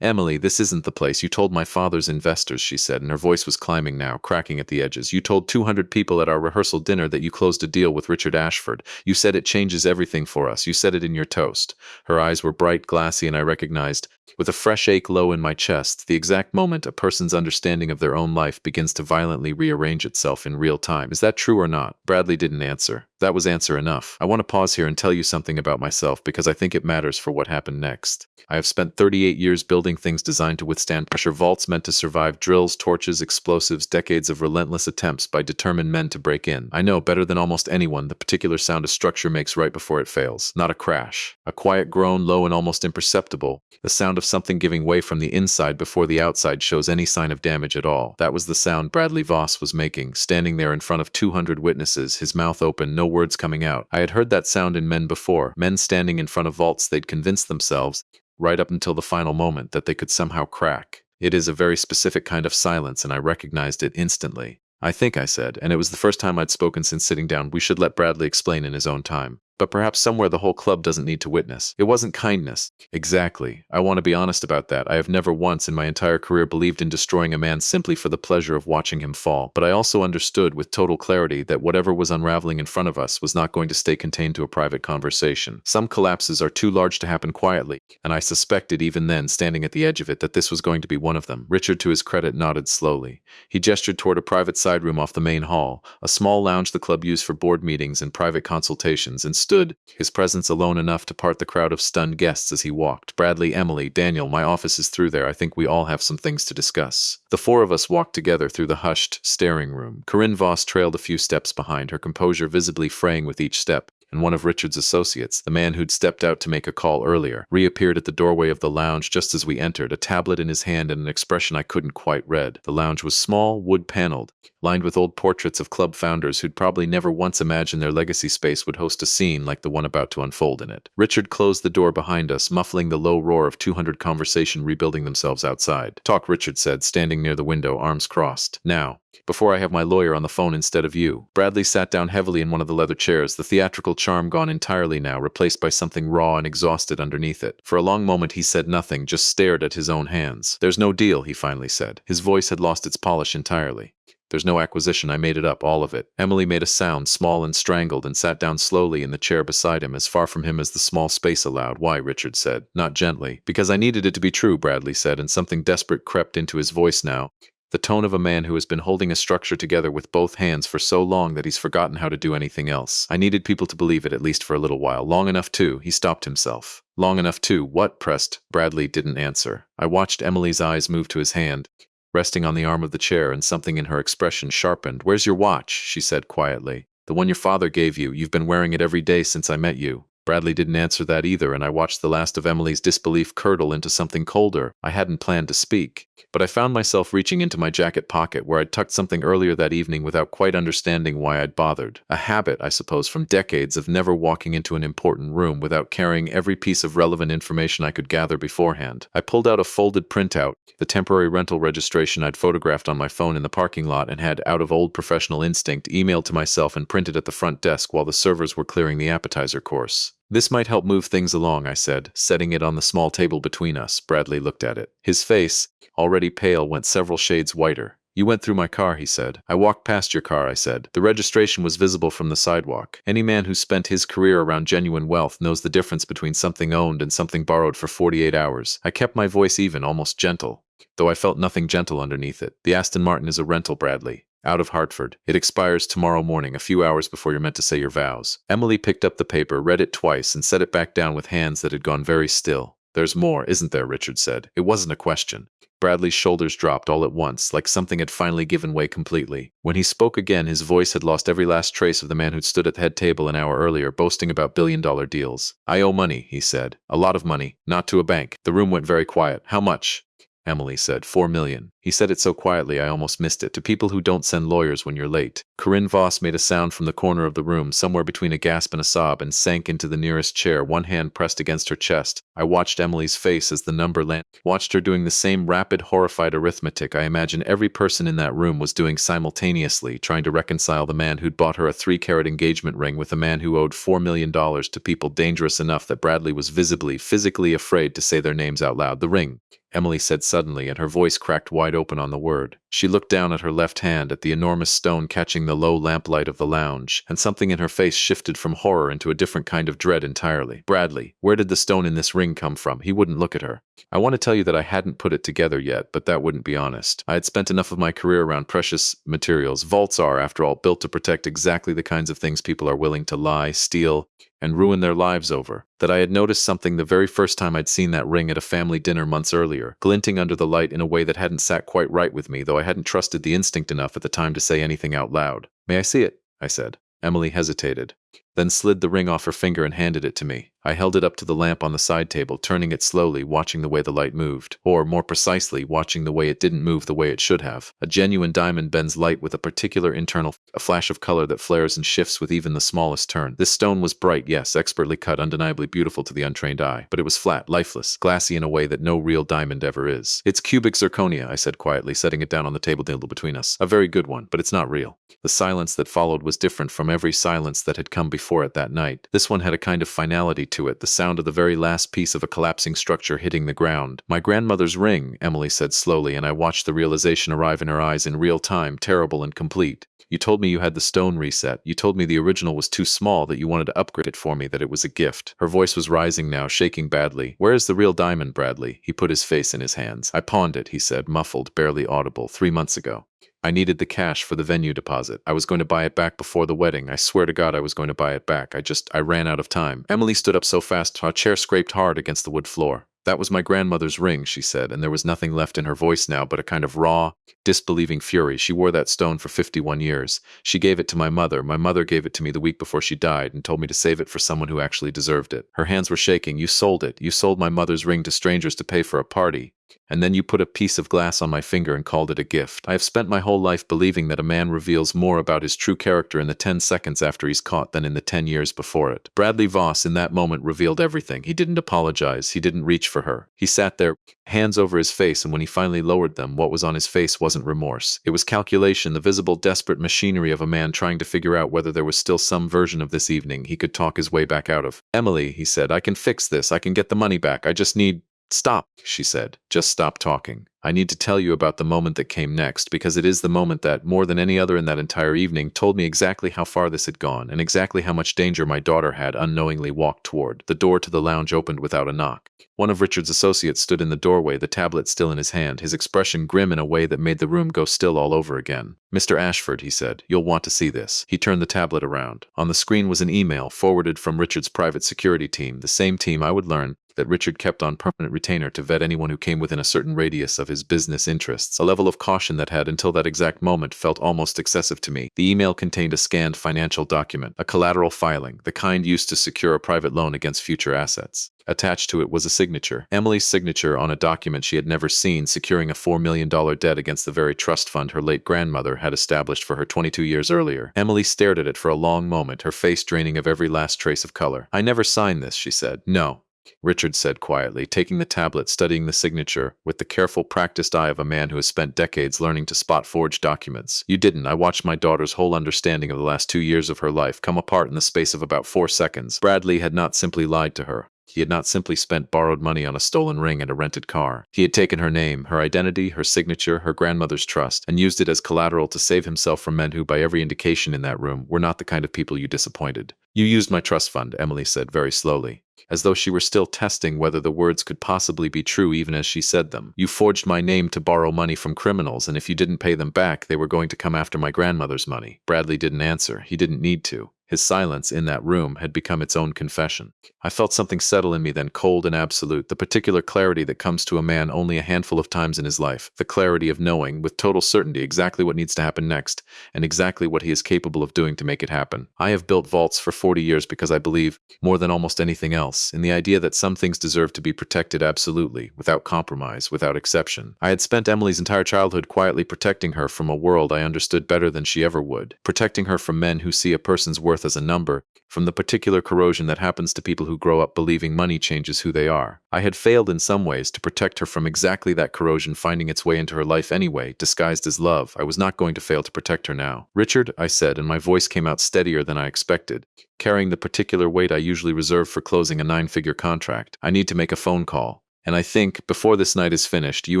"Emily, this isn't the place. You told my father's investors," she said, and her voice was climbing now, cracking at the edges. "You told 200 people at our rehearsal dinner that you closed a deal with Richard Ashford. You said it changes everything for us. You said it in your toast." Her eyes were bright, glassy, and I recognized, with a fresh ache low in my chest, the exact moment a person's understanding of their own life begins to violently rearrange itself in real time. "Is that true or not?" Bradley didn't answer. That was answer enough. "I want to pause here and tell you something about myself because I think it matters for what happened next. I have spent 38 years building things designed to withstand pressure, vaults meant to survive drills, torches, explosives, decades of relentless attempts by determined men to break in. I know better than almost anyone the particular sound a structure makes right before it fails. Not a crash. A quiet groan, low and almost imperceptible. The sound of something giving way from the inside before the outside shows any sign of damage at all. That was the sound Bradley Voss was making, standing there in front of 200 witnesses, his mouth open, no words coming out. I had heard that sound in men before, men standing in front of vaults they'd convinced themselves, right up until the final moment, that they could somehow crack. It is a very specific kind of silence, and I recognized it instantly. "I think," I said, and it was the first time I'd spoken since sitting down, "we should let Bradley explain in his own time. But perhaps somewhere the whole club doesn't need to witness. It wasn't kindness." "Exactly. I want to be honest about that. I have never once in my entire career believed in destroying a man simply for the pleasure of watching him fall. But I also understood with total clarity that whatever was unraveling in front of us was not going to stay contained to a private conversation. Some collapses are too large to happen quietly, and I suspected even then, standing at the edge of it, that this was going to be one of them." Richard, to his credit, nodded slowly. He gestured toward a private side room off the main hall, a small lounge the club used for board meetings and private consultations, and stood, his presence alone enough to part the crowd of stunned guests as he walked. Bradley, Emily, Daniel, my office is through there. I think we all have some things to discuss. The four of us walked together through the hushed, staring room. Corinne Voss trailed a few steps behind, her composure visibly fraying with each step, and one of Richard's associates, the man who'd stepped out to make a call earlier, reappeared at the doorway of the lounge just as we entered, a tablet in his hand and an expression I couldn't quite read. The lounge was small, wood-paneled, lined with old portraits of club founders who'd probably never once imagined their legacy space would host a scene like the one about to unfold in it. Richard closed the door behind us, muffling the low roar of 200 conversation rebuilding themselves outside. "Talk," Richard said, standing near the window, arms crossed. "Now, before I have my lawyer on the phone instead of you." Bradley sat down heavily in one of the leather chairs, the theatrical charm gone entirely now, replaced by something raw and exhausted underneath it. For a long moment he said nothing, just stared at his own hands. "There's no deal," he finally said. His voice had lost its polish entirely. "There's no acquisition. I made it up, all of it." Emily made a sound, small and strangled, and sat down slowly in the chair beside him, as far from him as the small space allowed. "Why?" Richard said, not gently. "Because I needed it to be true," Bradley said, and something desperate crept into his voice now. The tone of a man who has been holding a structure together with both hands for so long that he's forgotten how to do anything else. "I needed people to believe it, at least for a little while. Long enough to—" He stopped himself. "Long enough to—" "What?" pressed. Bradley didn't answer. I watched Emily's eyes move to his hand, resting on the arm of the chair, and something in her expression sharpened. "Where's your watch?" she said quietly. "The one your father gave you. You've been wearing it every day since I met you." Bradley didn't answer that either, and I watched the last of Emily's disbelief curdle into something colder. I hadn't planned to speak, but I found myself reaching into my jacket pocket where I'd tucked something earlier that evening without quite understanding why I'd bothered. A habit, I suppose, from decades of never walking into an important room without carrying every piece of relevant information I could gather beforehand. I pulled out a folded printout, the temporary rental registration I'd photographed on my phone in the parking lot and had, out of old professional instinct, emailed to myself and printed at the front desk while the servers were clearing the appetizer course. "This might help move things along," I said, setting it on the small table between us. Bradley looked at it. His face, already pale, went several shades whiter. "You went through my car," he said. "I walked past your car," I said. The registration was visible from the sidewalk. Any man who's spent his career around genuine wealth knows the difference between something owned and something borrowed for 48 hours. I kept my voice even, almost gentle, though I felt nothing gentle underneath it. "The Aston Martin is a rental, Bradley. Out of Hartford. It expires tomorrow morning, a few hours before you're meant to say your vows." Emily picked up the paper, read it twice, and set it back down with hands that had gone very still. "There's more, isn't there?" Richard said. It wasn't a question. Bradley's shoulders dropped all at once, like something had finally given way completely. When he spoke again, his voice had lost every last trace of the man who'd stood at the head table an hour earlier, boasting about billion-dollar deals. "I owe money," he said. "A lot of money. Not to a bank." The room went very quiet. "How much?" Emily said. "4 million. He said it so quietly I almost missed it. "To people who don't send lawyers when you're late." Corinne Voss made a sound from the corner of the room, somewhere between a gasp and a sob, and sank into the nearest chair, one hand pressed against her chest. I watched Emily's face as the number landed, watched her doing the same rapid, horrified arithmetic I imagine every person in that room was doing simultaneously, trying to reconcile the man who'd bought her a 3-carat engagement ring with a man who owed $4 million to people dangerous enough that Bradley was visibly, physically afraid to say their names out loud. "The ring," Emily said suddenly, and her voice cracked wide open on the word. She looked down at her left hand, at the enormous stone catching the low lamplight of the lounge, and something in her face shifted from horror into a different kind of dread entirely. "Bradley, where did the stone in this ring come from?" He wouldn't look at her. I want to tell you that I hadn't put it together yet, but that wouldn't be honest. I had spent enough of my career around precious materials. Vaults are, after all, built to protect exactly the kinds of things people are willing to lie, steal, and ruin their lives over, that I had noticed something the very first time I'd seen that ring at a family dinner months earlier, glinting under the light in a way that hadn't sat quite right with me, though I hadn't trusted the instinct enough at the time to say anything out loud. "May I see it?" I said. Emily hesitated, then slid the ring off her finger and handed it to me. I held it up to the lamp on the side table, turning it slowly, watching the way the light moved. Or, more precisely, watching the way it didn't move the way it should have. A genuine diamond bends light with a particular internal, a flash of color that flares and shifts with even the smallest turn. This stone was bright, yes, expertly cut, undeniably beautiful to the untrained eye. But it was flat, lifeless, glassy in a way that no real diamond ever is. "It's cubic zirconia," I said quietly, setting it down on the table between us. "A very good one, but it's not real." The silence that followed was different from every silence that had come before it that night. This one had a kind of finality to it, the sound of the very last piece of a collapsing structure hitting the ground. "My grandmother's ring," Emily said slowly, and I watched the realization arrive in her eyes in real time, terrible and complete. "You told me you had the stone reset. You told me the original was too small, that you wanted to upgrade it for me, that it was a gift." Her voice was rising now, shaking badly. "Where is the real diamond, Bradley?" He put his face in his hands. "I pawned it," he said, muffled, barely audible, 3 months ago. I needed the cash for the venue deposit. I was going to buy it back before the wedding. I swear to God I was going to buy it back. I ran out of time. Emily stood up so fast her chair scraped hard against the wood floor. That was my grandmother's ring, she said, and there was nothing left in her voice now but a kind of raw, disbelieving fury. She wore that stone for 51 years. She gave it to my mother. My mother gave it to me the week before she died and told me to save it for someone who actually deserved it. Her hands were shaking. You sold it. You sold my mother's ring to strangers to pay for a party. And then you put a piece of glass on my finger and called it a gift. I have spent my whole life believing that a man reveals more about his true character in the 10 seconds after he's caught than in the 10 years before it. Bradley Voss in that moment revealed everything. He didn't apologize. He didn't reach for her. He sat there, hands over his face, and when he finally lowered them, what was on his face wasn't remorse. It was calculation, the visible, desperate machinery of a man trying to figure out whether there was still some version of this evening he could talk his way back out of. Emily, he said, I can fix this. I can get the money back. I just need... Stop, she said. Just stop talking. I need to tell you about the moment that came next, because it is the moment that, more than any other in that entire evening, told me exactly how far this had gone, and exactly how much danger my daughter had unknowingly walked toward. The door to the lounge opened without a knock. One of Richard's associates stood in the doorway, the tablet still in his hand, his expression grim in a way that made the room go still all over again. Mr. Ashford, he said, you'll want to see this. He turned the tablet around. On the screen was an email forwarded from Richard's private security team, the same team I would learn that Richard kept on permanent retainer to vet anyone who came within a certain radius of his business interests, a level of caution that had, until that exact moment, felt almost excessive to me. The email contained a scanned financial document, a collateral filing, the kind used to secure a private loan against future assets. Attached to it was a signature, Emily's signature on a document she had never seen, securing a $4 million debt against the very trust fund her late grandmother had established for her 22 years earlier. Emily stared at it for a long moment, her face draining of every last trace of color. I never signed this, she said. No. Richard said quietly, taking the tablet, studying the signature, with the careful, practiced eye of a man who has spent decades learning to spot forged documents. You didn't. I watched my daughter's whole understanding of the last 2 years of her life come apart in the space of about 4 seconds. Bradley had not simply lied to her. He had not simply spent borrowed money on a stolen ring and a rented car. He had taken her name, her identity, her signature, her grandmother's trust, and used it as collateral to save himself from men who, by every indication in that room, were not the kind of people you disappointed. You used my trust fund, Emily said very slowly, as though she were still testing whether the words could possibly be true even as she said them. You forged my name to borrow money from criminals, and if you didn't pay them back, they were going to come after my grandmother's money. Bradley didn't answer. He didn't need to. His silence in that room had become its own confession. I felt something settle in me then, cold and absolute, the particular clarity that comes to a man only a handful of times in his life, the clarity of knowing, with total certainty, exactly what needs to happen next, and exactly what he is capable of doing to make it happen. I have built vaults for 40 years because I believe, more than almost anything else, in the idea that some things deserve to be protected absolutely, without compromise, without exception. I had spent Emily's entire childhood quietly protecting her from a world I understood better than she ever would, protecting her from men who see a person's worth as a number, from the particular corrosion that happens to people who grow up believing money changes who they are. I had failed in some ways to protect her from exactly that corrosion finding its way into her life anyway, disguised as love. I was not going to fail to protect her now. Richard, I said, and my voice came out steadier than I expected, carrying the particular weight I usually reserve for closing a 9-figure contract. I need to make a phone call. And I think, before this night is finished, you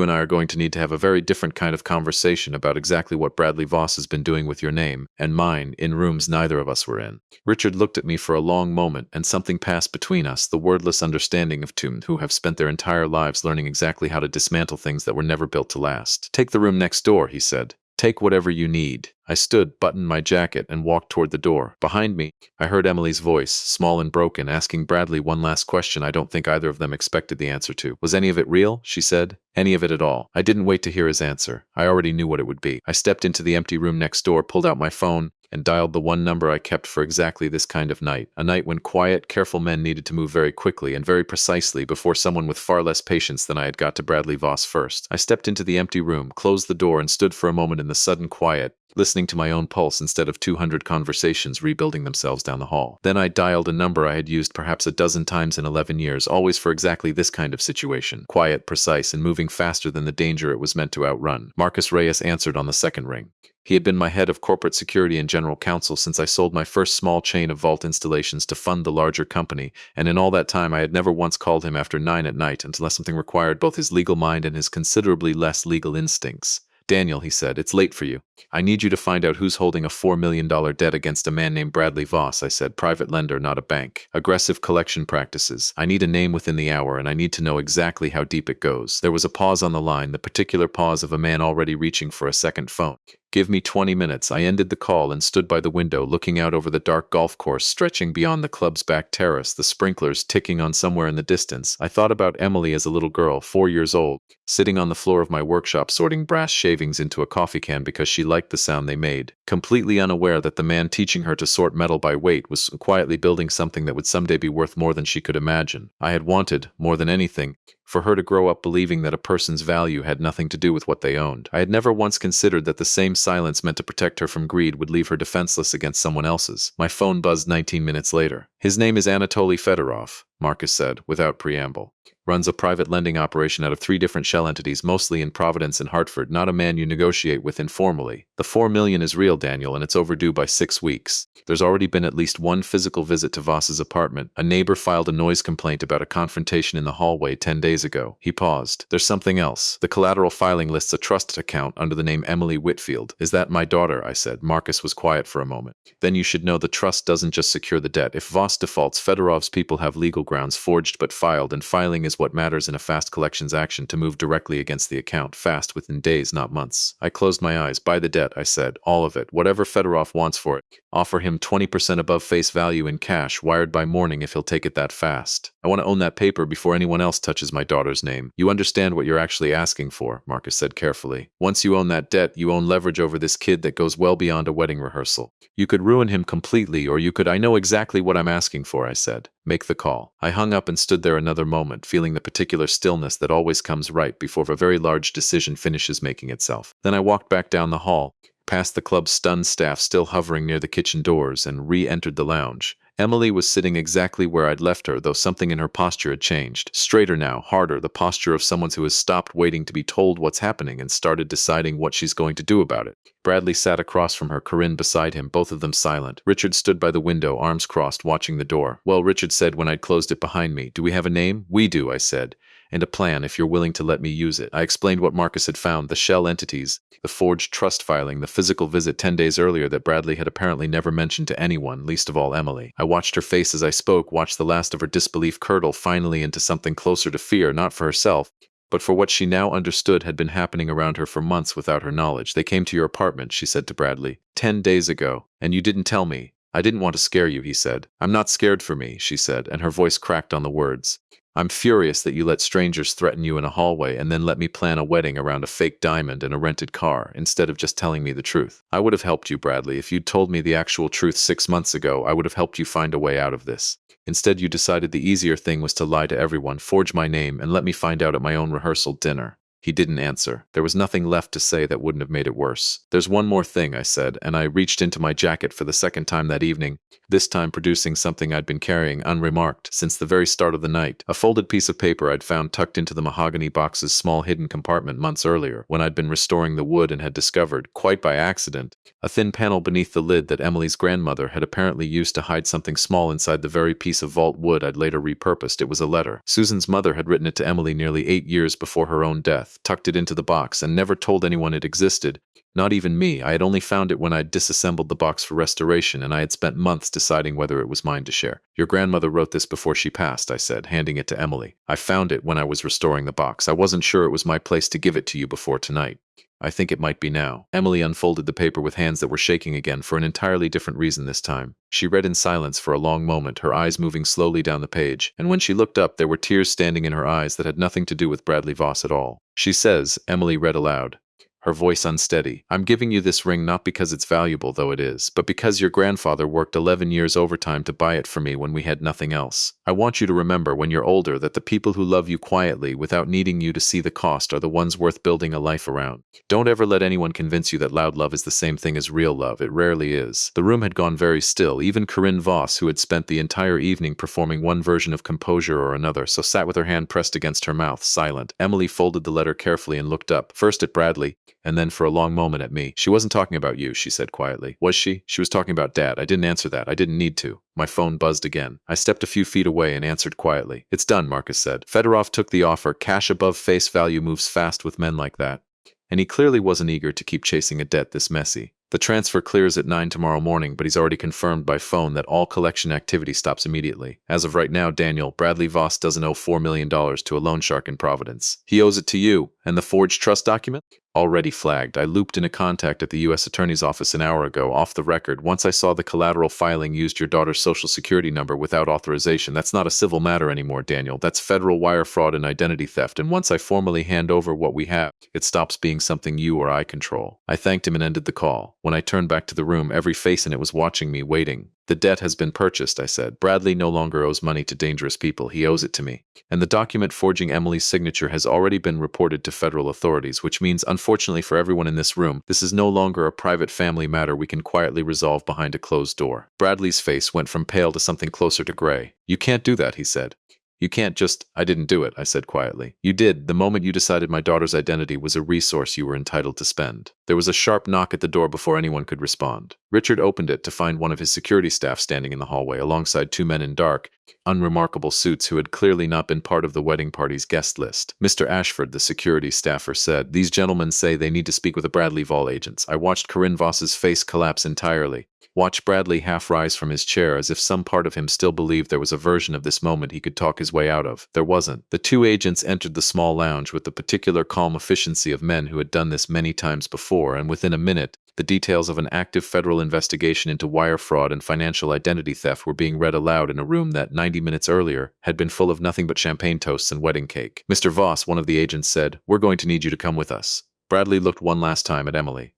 and I are going to need to have a very different kind of conversation about exactly what Bradley Voss has been doing with your name, and mine, in rooms neither of us were in. Richard looked at me for a long moment, and something passed between us, the wordless understanding of two who have spent their entire lives learning exactly how to dismantle things that were never built to last. Take the room next door, he said. Take whatever you need. I stood, buttoned my jacket, and walked toward the door. Behind me, I heard Emily's voice, small and broken, asking Bradley one last question I don't think either of them expected the answer to. Was any of it real? She said. Any of it at all. I didn't wait to hear his answer. I already knew what it would be. I stepped into the empty room next door, pulled out my phone, and dialed the one number I kept for exactly this kind of night. A night when quiet, careful men needed to move very quickly and very precisely before someone with far less patience than I had got to Bradley Voss first. I stepped into the empty room, closed the door, and stood for a moment in the sudden quiet, listening to my own pulse instead of 200 conversations rebuilding themselves down the hall. Then I dialed a number I had used perhaps a dozen times in 11 years, always for exactly this kind of situation. Quiet, precise, and moving faster than the danger it was meant to outrun. Marcus Reyes answered on the second ring. He had been my head of corporate security and general counsel since I sold my first small chain of vault installations to fund the larger company, and in all that time I had never once called him after 9 at night unless something required both his legal mind and his considerably less legal instincts. Daniel, he said, it's late for you. I need you to find out who's holding a $4 million debt against a man named Bradley Voss, I said, private lender, not a bank. Aggressive collection practices. I need a name within the hour, and I need to know exactly how deep it goes. There was a pause on the line, the particular pause of a man already reaching for a second phone. Give me 20 minutes. I ended the call and stood by the window looking out over the dark golf course stretching beyond the club's back terrace, the sprinklers ticking on somewhere in the distance. I thought about Emily as a little girl, 4 years old, sitting on the floor of my workshop sorting brass shavings into a coffee can because she liked the sound they made, completely unaware that the man teaching her to sort metal by weight was quietly building something that would someday be worth more than she could imagine. I had wanted, more than anything, for her to grow up believing that a person's value had nothing to do with what they owned. I had never once considered that the same silence meant to protect her from greed would leave her defenseless against someone else's. My phone buzzed 19 minutes later. His name is Anatoly Fedorov, Marcus said, without preamble. Runs a private lending operation out of 3 different shell entities, mostly in Providence and Hartford, not a man you negotiate with informally. The $4 million is real, Daniel, and it's overdue by 6 weeks. There's already been at least one physical visit to Voss's apartment. A neighbor filed a noise complaint about a confrontation in the hallway 10 days ago. He paused. There's something else. The collateral filing lists a trust account under the name Emily Whitfield. Is that my daughter? I said. Marcus was quiet for a moment. Then you should know the trust doesn't just secure the debt. If Voss defaults, Fedorov's people have legal grounds, forged but filed, and filing is what matters in a fast collections action, to move directly against the account, fast, within days, not months. I closed my eyes. Buy the debt, I said. All of it. Whatever Fedorov wants for it. Offer him 20% above face value in cash, wired by morning if he'll take it that fast. I want to own that paper before anyone else touches my daughter's name. You understand what you're actually asking for, Marcus said carefully. Once you own that debt, you own leverage over this kid that goes well beyond a wedding rehearsal. You could ruin him completely, or you could— I know exactly what I'm asking for, I said. Make the call. I hung up and stood there another moment, feeling the particular stillness that always comes right before a very large decision finishes making itself. Then I walked back down the hall, past the club's stunned staff still hovering near the kitchen doors, and re-entered the lounge. Emily was sitting exactly where I'd left her, though something in her posture had changed. Straighter now, harder, the posture of someone who has stopped waiting to be told what's happening and started deciding what she's going to do about it. Bradley sat across from her, Corinne beside him, both of them silent. Richard stood by the window, arms crossed, watching the door. Well, Richard said when I'd closed it behind me, do we have a name? We do, I said. And a plan, if you're willing to let me use it. I explained what Marcus had found, the shell entities, the forged trust filing, the physical visit 10 days earlier that Bradley had apparently never mentioned to anyone, least of all Emily. I watched her face as I spoke, watched the last of her disbelief curdle finally into something closer to fear, not for herself, but for what she now understood had been happening around her for months without her knowledge. They came to your apartment, she said to Bradley, 10 days ago, and you didn't tell me. I didn't want to scare you, he said. I'm not scared for me, she said, and her voice cracked on the words. I'm furious that you let strangers threaten you in a hallway and then let me plan a wedding around a fake diamond and a rented car, instead of just telling me the truth. I would have helped you, Bradley. If you'd told me the actual truth 6 months ago, I would have helped you find a way out of this. Instead, you decided the easier thing was to lie to everyone, forge my name, and let me find out at my own rehearsal dinner. He didn't answer. There was nothing left to say that wouldn't have made it worse. There's one more thing, I said, and I reached into my jacket for the second time that evening, this time producing something I'd been carrying unremarked since the very start of the night, a folded piece of paper I'd found tucked into the mahogany box's small hidden compartment months earlier, when I'd been restoring the wood and had discovered, quite by accident, a thin panel beneath the lid that Emily's grandmother had apparently used to hide something small inside the very piece of vault wood I'd later repurposed. It was a letter. Susan's mother had written it to Emily nearly 8 years before her own death, tucked it into the box, and never told anyone it existed. Not even me. I had only found it when I'd disassembled the box for restoration, and I had spent months deciding whether it was mine to share. Your grandmother wrote this before she passed, I said, handing it to Emily. I found it when I was restoring the box. I wasn't sure it was my place to give it to you before tonight. I think it might be now. Emily unfolded the paper with hands that were shaking again, for an entirely different reason this time. She read in silence for a long moment, her eyes moving slowly down the page, and when she looked up, there were tears standing in her eyes that had nothing to do with Bradley Voss at all. She says, Emily read aloud, her voice unsteady, I'm giving you this ring not because it's valuable, though it is, but because your grandfather worked 11 years overtime to buy it for me when we had nothing else. I want you to remember when you're older that the people who love you quietly without needing you to see the cost are the ones worth building a life around. Don't ever let anyone convince you that loud love is the same thing as real love. It rarely is. The room had gone very still. Even Corinne Voss, who had spent the entire evening performing one version of composure or another, so sat with her hand pressed against her mouth, silent. Emily folded the letter carefully and looked up, first at Bradley, and then for a long moment at me. She wasn't talking about you, she said quietly. Was she? She was talking about Dad. I didn't answer that. I didn't need to. My phone buzzed again. I stepped a few feet away and answered quietly. It's done, Marcus said. Fedorov took the offer. Cash above face value moves fast with men like that. And he clearly wasn't eager to keep chasing a debt this messy. The transfer clears at 9 tomorrow morning, but he's already confirmed by phone that all collection activity stops immediately. As of right now, Daniel, Bradley Voss doesn't owe $4 million to a loan shark in Providence. He owes it to you. And the forged trust document? Already flagged. I looped in a contact at the U.S. Attorney's Office an hour ago, off the record. Once I saw the collateral filing used your daughter's social security number without authorization. That's not a civil matter anymore, Daniel. That's federal wire fraud and identity theft. And once I formally hand over what we have, it stops being something you or I control. I thanked him and ended the call. When I turned back to the room, every face in it was watching me, waiting. The debt has been purchased, I said. Bradley no longer owes money to dangerous people. He owes it to me. And the document forging Emily's signature has already been reported to federal authorities, which means, unfortunately for everyone in this room, this is no longer a private family matter we can quietly resolve behind a closed door. Bradley's face went from pale to something closer to gray. You can't do that, he said. You can't just— I didn't do it, I said quietly. You did, the moment you decided my daughter's identity was a resource you were entitled to spend. There was a sharp knock at the door before anyone could respond. Richard opened it to find one of his security staff standing in the hallway alongside two men in dark, unremarkable suits who had clearly not been part of the wedding party's guest list. Mr. Ashford, the security staffer, said, "These gentlemen say they need to speak with the Bradley Vol agents." I watched Corinne Voss's face collapse entirely. Watched Bradley half rise from his chair as if some part of him still believed there was a version of this moment he could talk his way out of. There wasn't. The two agents entered the small lounge with the particular calm efficiency of men who had done this many times before, and within a minute, the details of an active federal investigation into wire fraud and financial identity theft were being read aloud in a room that 90 minutes earlier had been full of nothing but champagne toasts and wedding cake. "Mr. Voss," one of the agents said, "we're going to need you to come with us." Bradley looked one last time at Emily.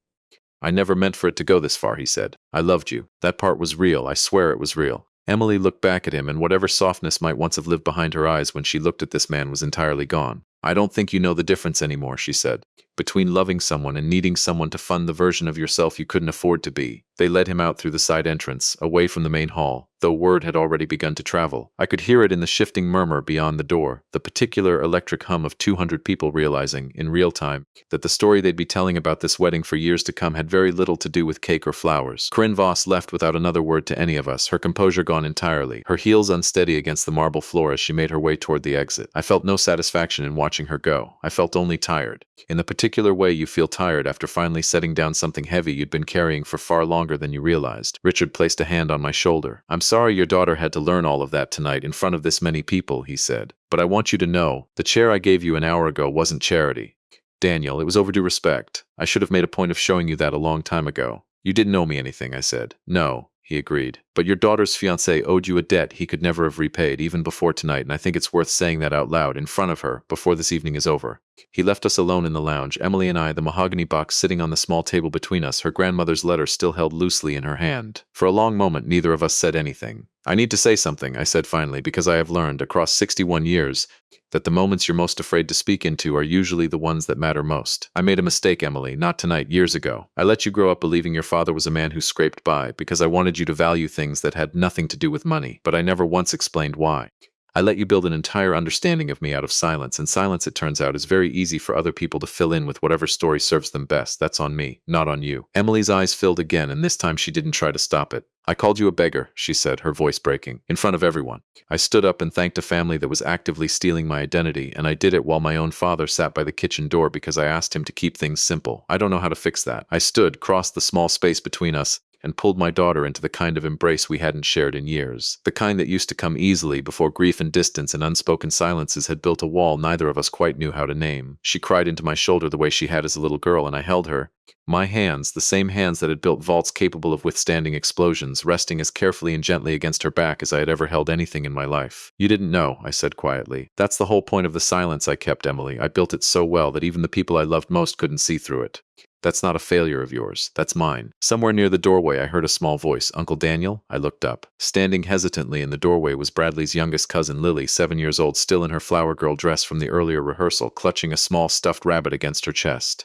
"I never meant for it to go this far," he said. "I loved you. That part was real. I swear it was real." Emily looked back at him, and whatever softness might once have lived behind her eyes when she looked at this man was entirely gone. "I don't think you know the difference anymore," she said, "between loving someone and needing someone to fund the version of yourself you couldn't afford to be." They led him out through the side entrance, away from the main hall, though word had already begun to travel. I could hear it in the shifting murmur beyond the door, the particular electric hum of 200 people realizing, in real time, that the story they'd be telling about this wedding for years to come had very little to do with cake or flowers. Corinne Voss left without another word to any of us, her composure gone entirely, her heels unsteady against the marble floor as she made her way toward the exit. I felt no satisfaction in watching her go. I felt only tired. In the particular way you feel tired after finally setting down something heavy you'd been carrying for far longer than you realized. Richard placed a hand on my shoulder. "I'm sorry your daughter had to learn all of that tonight in front of this many people," he said. "But I want you to know, the chair I gave you an hour ago wasn't charity. Daniel, it was overdue respect. I should have made a point of showing you that a long time ago." "You didn't owe me anything," I said. "No," he agreed. "But your daughter's fiancé owed you a debt he could never have repaid, even before tonight, and I think it's worth saying that out loud, in front of her, before this evening is over." He left us alone in the lounge, Emily and I, the mahogany box sitting on the small table between us, her grandmother's letter still held loosely in her hand. For a long moment, neither of us said anything. "I need to say something," I said finally, "because I have learned, across 61 years, that the moments you're most afraid to speak into are usually the ones that matter most. I made a mistake, Emily, not tonight, years ago. I let you grow up believing your father was a man who scraped by, because I wanted you to value things that had nothing to do with money, but I never once explained why. I let you build an entire understanding of me out of silence, and silence, it turns out, is very easy for other people to fill in with whatever story serves them best. That's on me, not on you." Emily's eyes filled again, and this time she didn't try to stop it. "I called you a beggar," she said, her voice breaking, "in front of everyone. I stood up and thanked a family that was actively stealing my identity, and I did it while my own father sat by the kitchen door because I asked him to keep things simple. I don't know how to fix that. I stood, crossed the small space between us, and pulled my daughter into the kind of embrace we hadn't shared in years. The kind that used to come easily before grief and distance and unspoken silences had built a wall neither of us quite knew how to name. She cried into my shoulder the way she had as a little girl, and I held her. My hands, the same hands that had built vaults capable of withstanding explosions, resting as carefully and gently against her back as I had ever held anything in my life. "You didn't know," I said quietly. "That's the whole point of the silence I kept, Emily. I built it so well that even the people I loved most couldn't see through it. That's not a failure of yours. That's mine." Somewhere near the doorway I heard a small voice. "Uncle Daniel?" I looked up. Standing hesitantly in the doorway was Bradley's youngest cousin, Lily, 7 years old, still in her flower girl dress from the earlier rehearsal, clutching a small stuffed rabbit against her chest.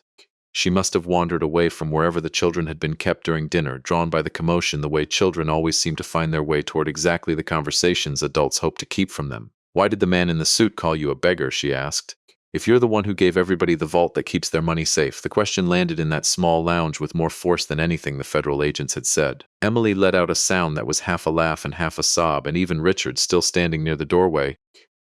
She must have wandered away from wherever the children had been kept during dinner, drawn by the commotion the way children always seem to find their way toward exactly the conversations adults hope to keep from them. "Why did the man in the suit call you a beggar?" she asked. "If you're the one who gave everybody the vault that keeps their money safe." The question landed in that small lounge with more force than anything the federal agents had said. Emily let out a sound that was half a laugh and half a sob, and even Richard, still standing near the doorway,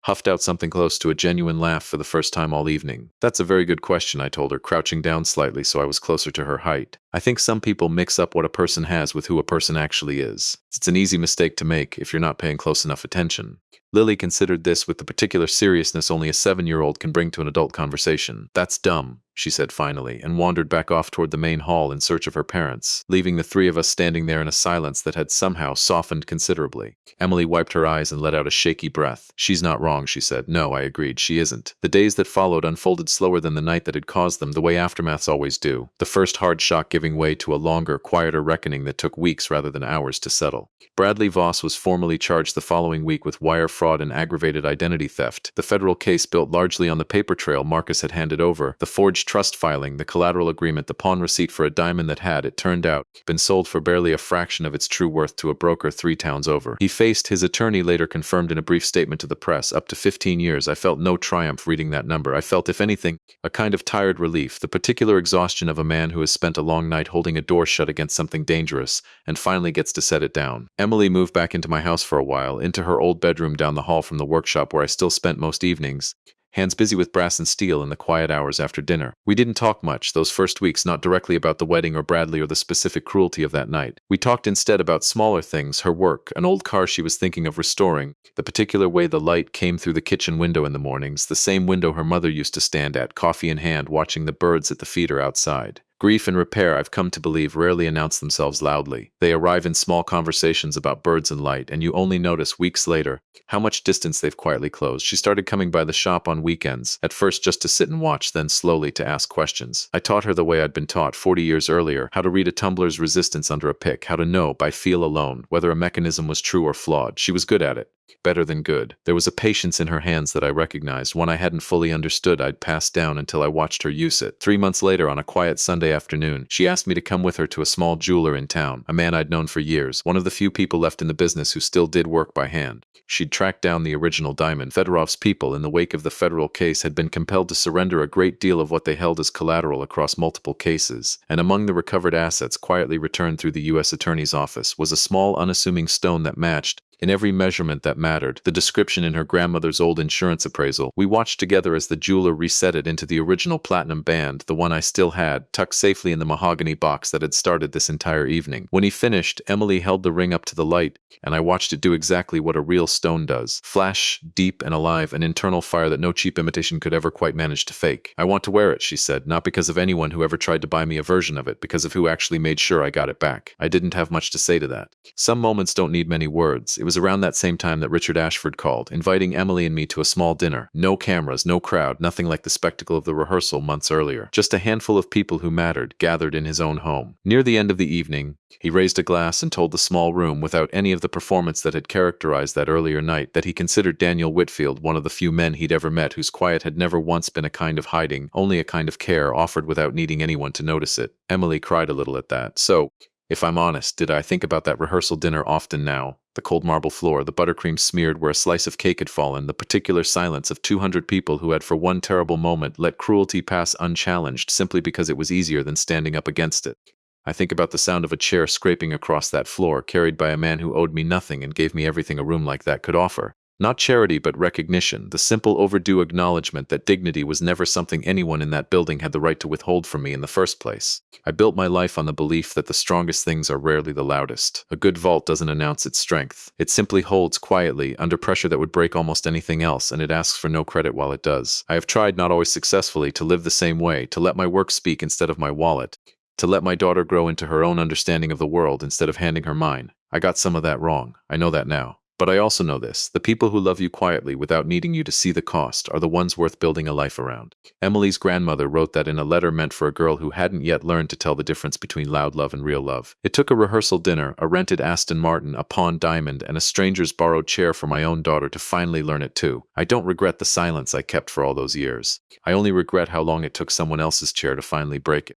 huffed out something close to a genuine laugh for the first time all evening. "That's a very good question," I told her, crouching down slightly so I was closer to her height. I think some people mix up what a person has with who a person actually is. It's an easy mistake to make if you're not paying close enough attention. Lily considered this with the particular seriousness only a 7-year-old can bring to an adult conversation. That's dumb, she said finally, and wandered back off toward the main hall in search of her parents, leaving the three of us standing there in a silence that had somehow softened considerably. Emily wiped her eyes and let out a shaky breath. She's not wrong, she said. No, I agreed, she isn't. The days that followed unfolded slower than the night that had caused them, the way aftermaths always do. The first hard shock giving way to a longer, quieter reckoning that took weeks rather than hours to settle. Bradley Voss was formally charged the following week with wire fraud and aggravated identity theft. The federal case built largely on the paper trail Marcus had handed over, the forged trust filing, the collateral agreement, the pawn receipt for a diamond that had, it turned out, been sold for barely a fraction of its true worth to a broker 3 towns over. He faced, his attorney later confirmed in a brief statement to the press, up to 15 years. I felt no triumph reading that number. I felt, if anything, a kind of tired relief, the particular exhaustion of a man who has spent a long night holding a door shut against something dangerous, and finally gets to set it down. Emily moved back into my house for a while, into her old bedroom down the hall from the workshop where I still spent most evenings, hands busy with brass and steel in the quiet hours after dinner. We didn't talk much those first weeks, not directly about the wedding or Bradley or the specific cruelty of that night. We talked instead about smaller things, her work, an old car she was thinking of restoring, the particular way the light came through the kitchen window in the mornings, the same window her mother used to stand at, coffee in hand, watching the birds at the feeder outside. Grief and repair, I've come to believe, rarely announce themselves loudly. They arrive in small conversations about birds and light, and you only notice weeks later how much distance they've quietly closed. She started coming by the shop on weekends, at first just to sit and watch, then slowly to ask questions. I taught her the way I'd been taught 40 years earlier, how to read a tumbler's resistance under a pick, how to know, by feel alone, whether a mechanism was true or flawed. She was good at it. Better than good. There was a patience in her hands that I recognized, one I hadn't fully understood. I'd passed down until I watched her use it. 3 months later, on a quiet Sunday afternoon, she asked me to come with her to a small jeweler in town, a man I'd known for years, one of the few people left in the business who still did work by hand. She'd tracked down the original diamond. Fedorov's people, in the wake of the federal case, had been compelled to surrender a great deal of what they held as collateral across multiple cases, and among the recovered assets quietly returned through the U.S. Attorney's Office was a small, unassuming stone that matched, in every measurement that mattered, the description in her grandmother's old insurance appraisal. We watched together as the jeweler reset it into the original platinum band, the one I still had, tucked safely in the mahogany box that had started this entire evening. When he finished, Emily held the ring up to the light, and I watched it do exactly what a real stone does. Flash, deep and alive, an internal fire that no cheap imitation could ever quite manage to fake. I want to wear it, she said, not because of anyone who ever tried to buy me a version of it, because of who actually made sure I got it back. I didn't have much to say to that. Some moments don't need many words. It was around that same time that Richard Ashford called, inviting Emily and me to a small dinner. No cameras, no crowd, nothing like the spectacle of the rehearsal months earlier. Just a handful of people who mattered, gathered in his own home. Near the end of the evening, he raised a glass and told the small room, without any of the performance that had characterized that earlier night, that he considered Daniel Whitfield one of the few men he'd ever met whose quiet had never once been a kind of hiding, only a kind of care offered without needing anyone to notice it. Emily cried a little at that. So, if I'm honest, did I think about that rehearsal dinner often now? The cold marble floor, the buttercream smeared where a slice of cake had fallen, the particular silence of 200 people who had for one terrible moment let cruelty pass unchallenged simply because it was easier than standing up against it. I think about the sound of a chair scraping across that floor, carried by a man who owed me nothing and gave me everything a room like that could offer. Not charity, but recognition, the simple overdue acknowledgement that dignity was never something anyone in that building had the right to withhold from me in the first place. I built my life on the belief that the strongest things are rarely the loudest. A good vault doesn't announce its strength. It simply holds quietly, under pressure that would break almost anything else, and it asks for no credit while it does. I have tried, not always successfully, to live the same way, to let my work speak instead of my wallet, to let my daughter grow into her own understanding of the world instead of handing her mine. I got some of that wrong. I know that now. But I also know this, the people who love you quietly without needing you to see the cost are the ones worth building a life around. Emily's grandmother wrote that in a letter meant for a girl who hadn't yet learned to tell the difference between loud love and real love. It took a rehearsal dinner, a rented Aston Martin, a pawned diamond, and a stranger's borrowed chair for my own daughter to finally learn it too. I don't regret the silence I kept for all those years. I only regret how long it took someone else's chair to finally break it.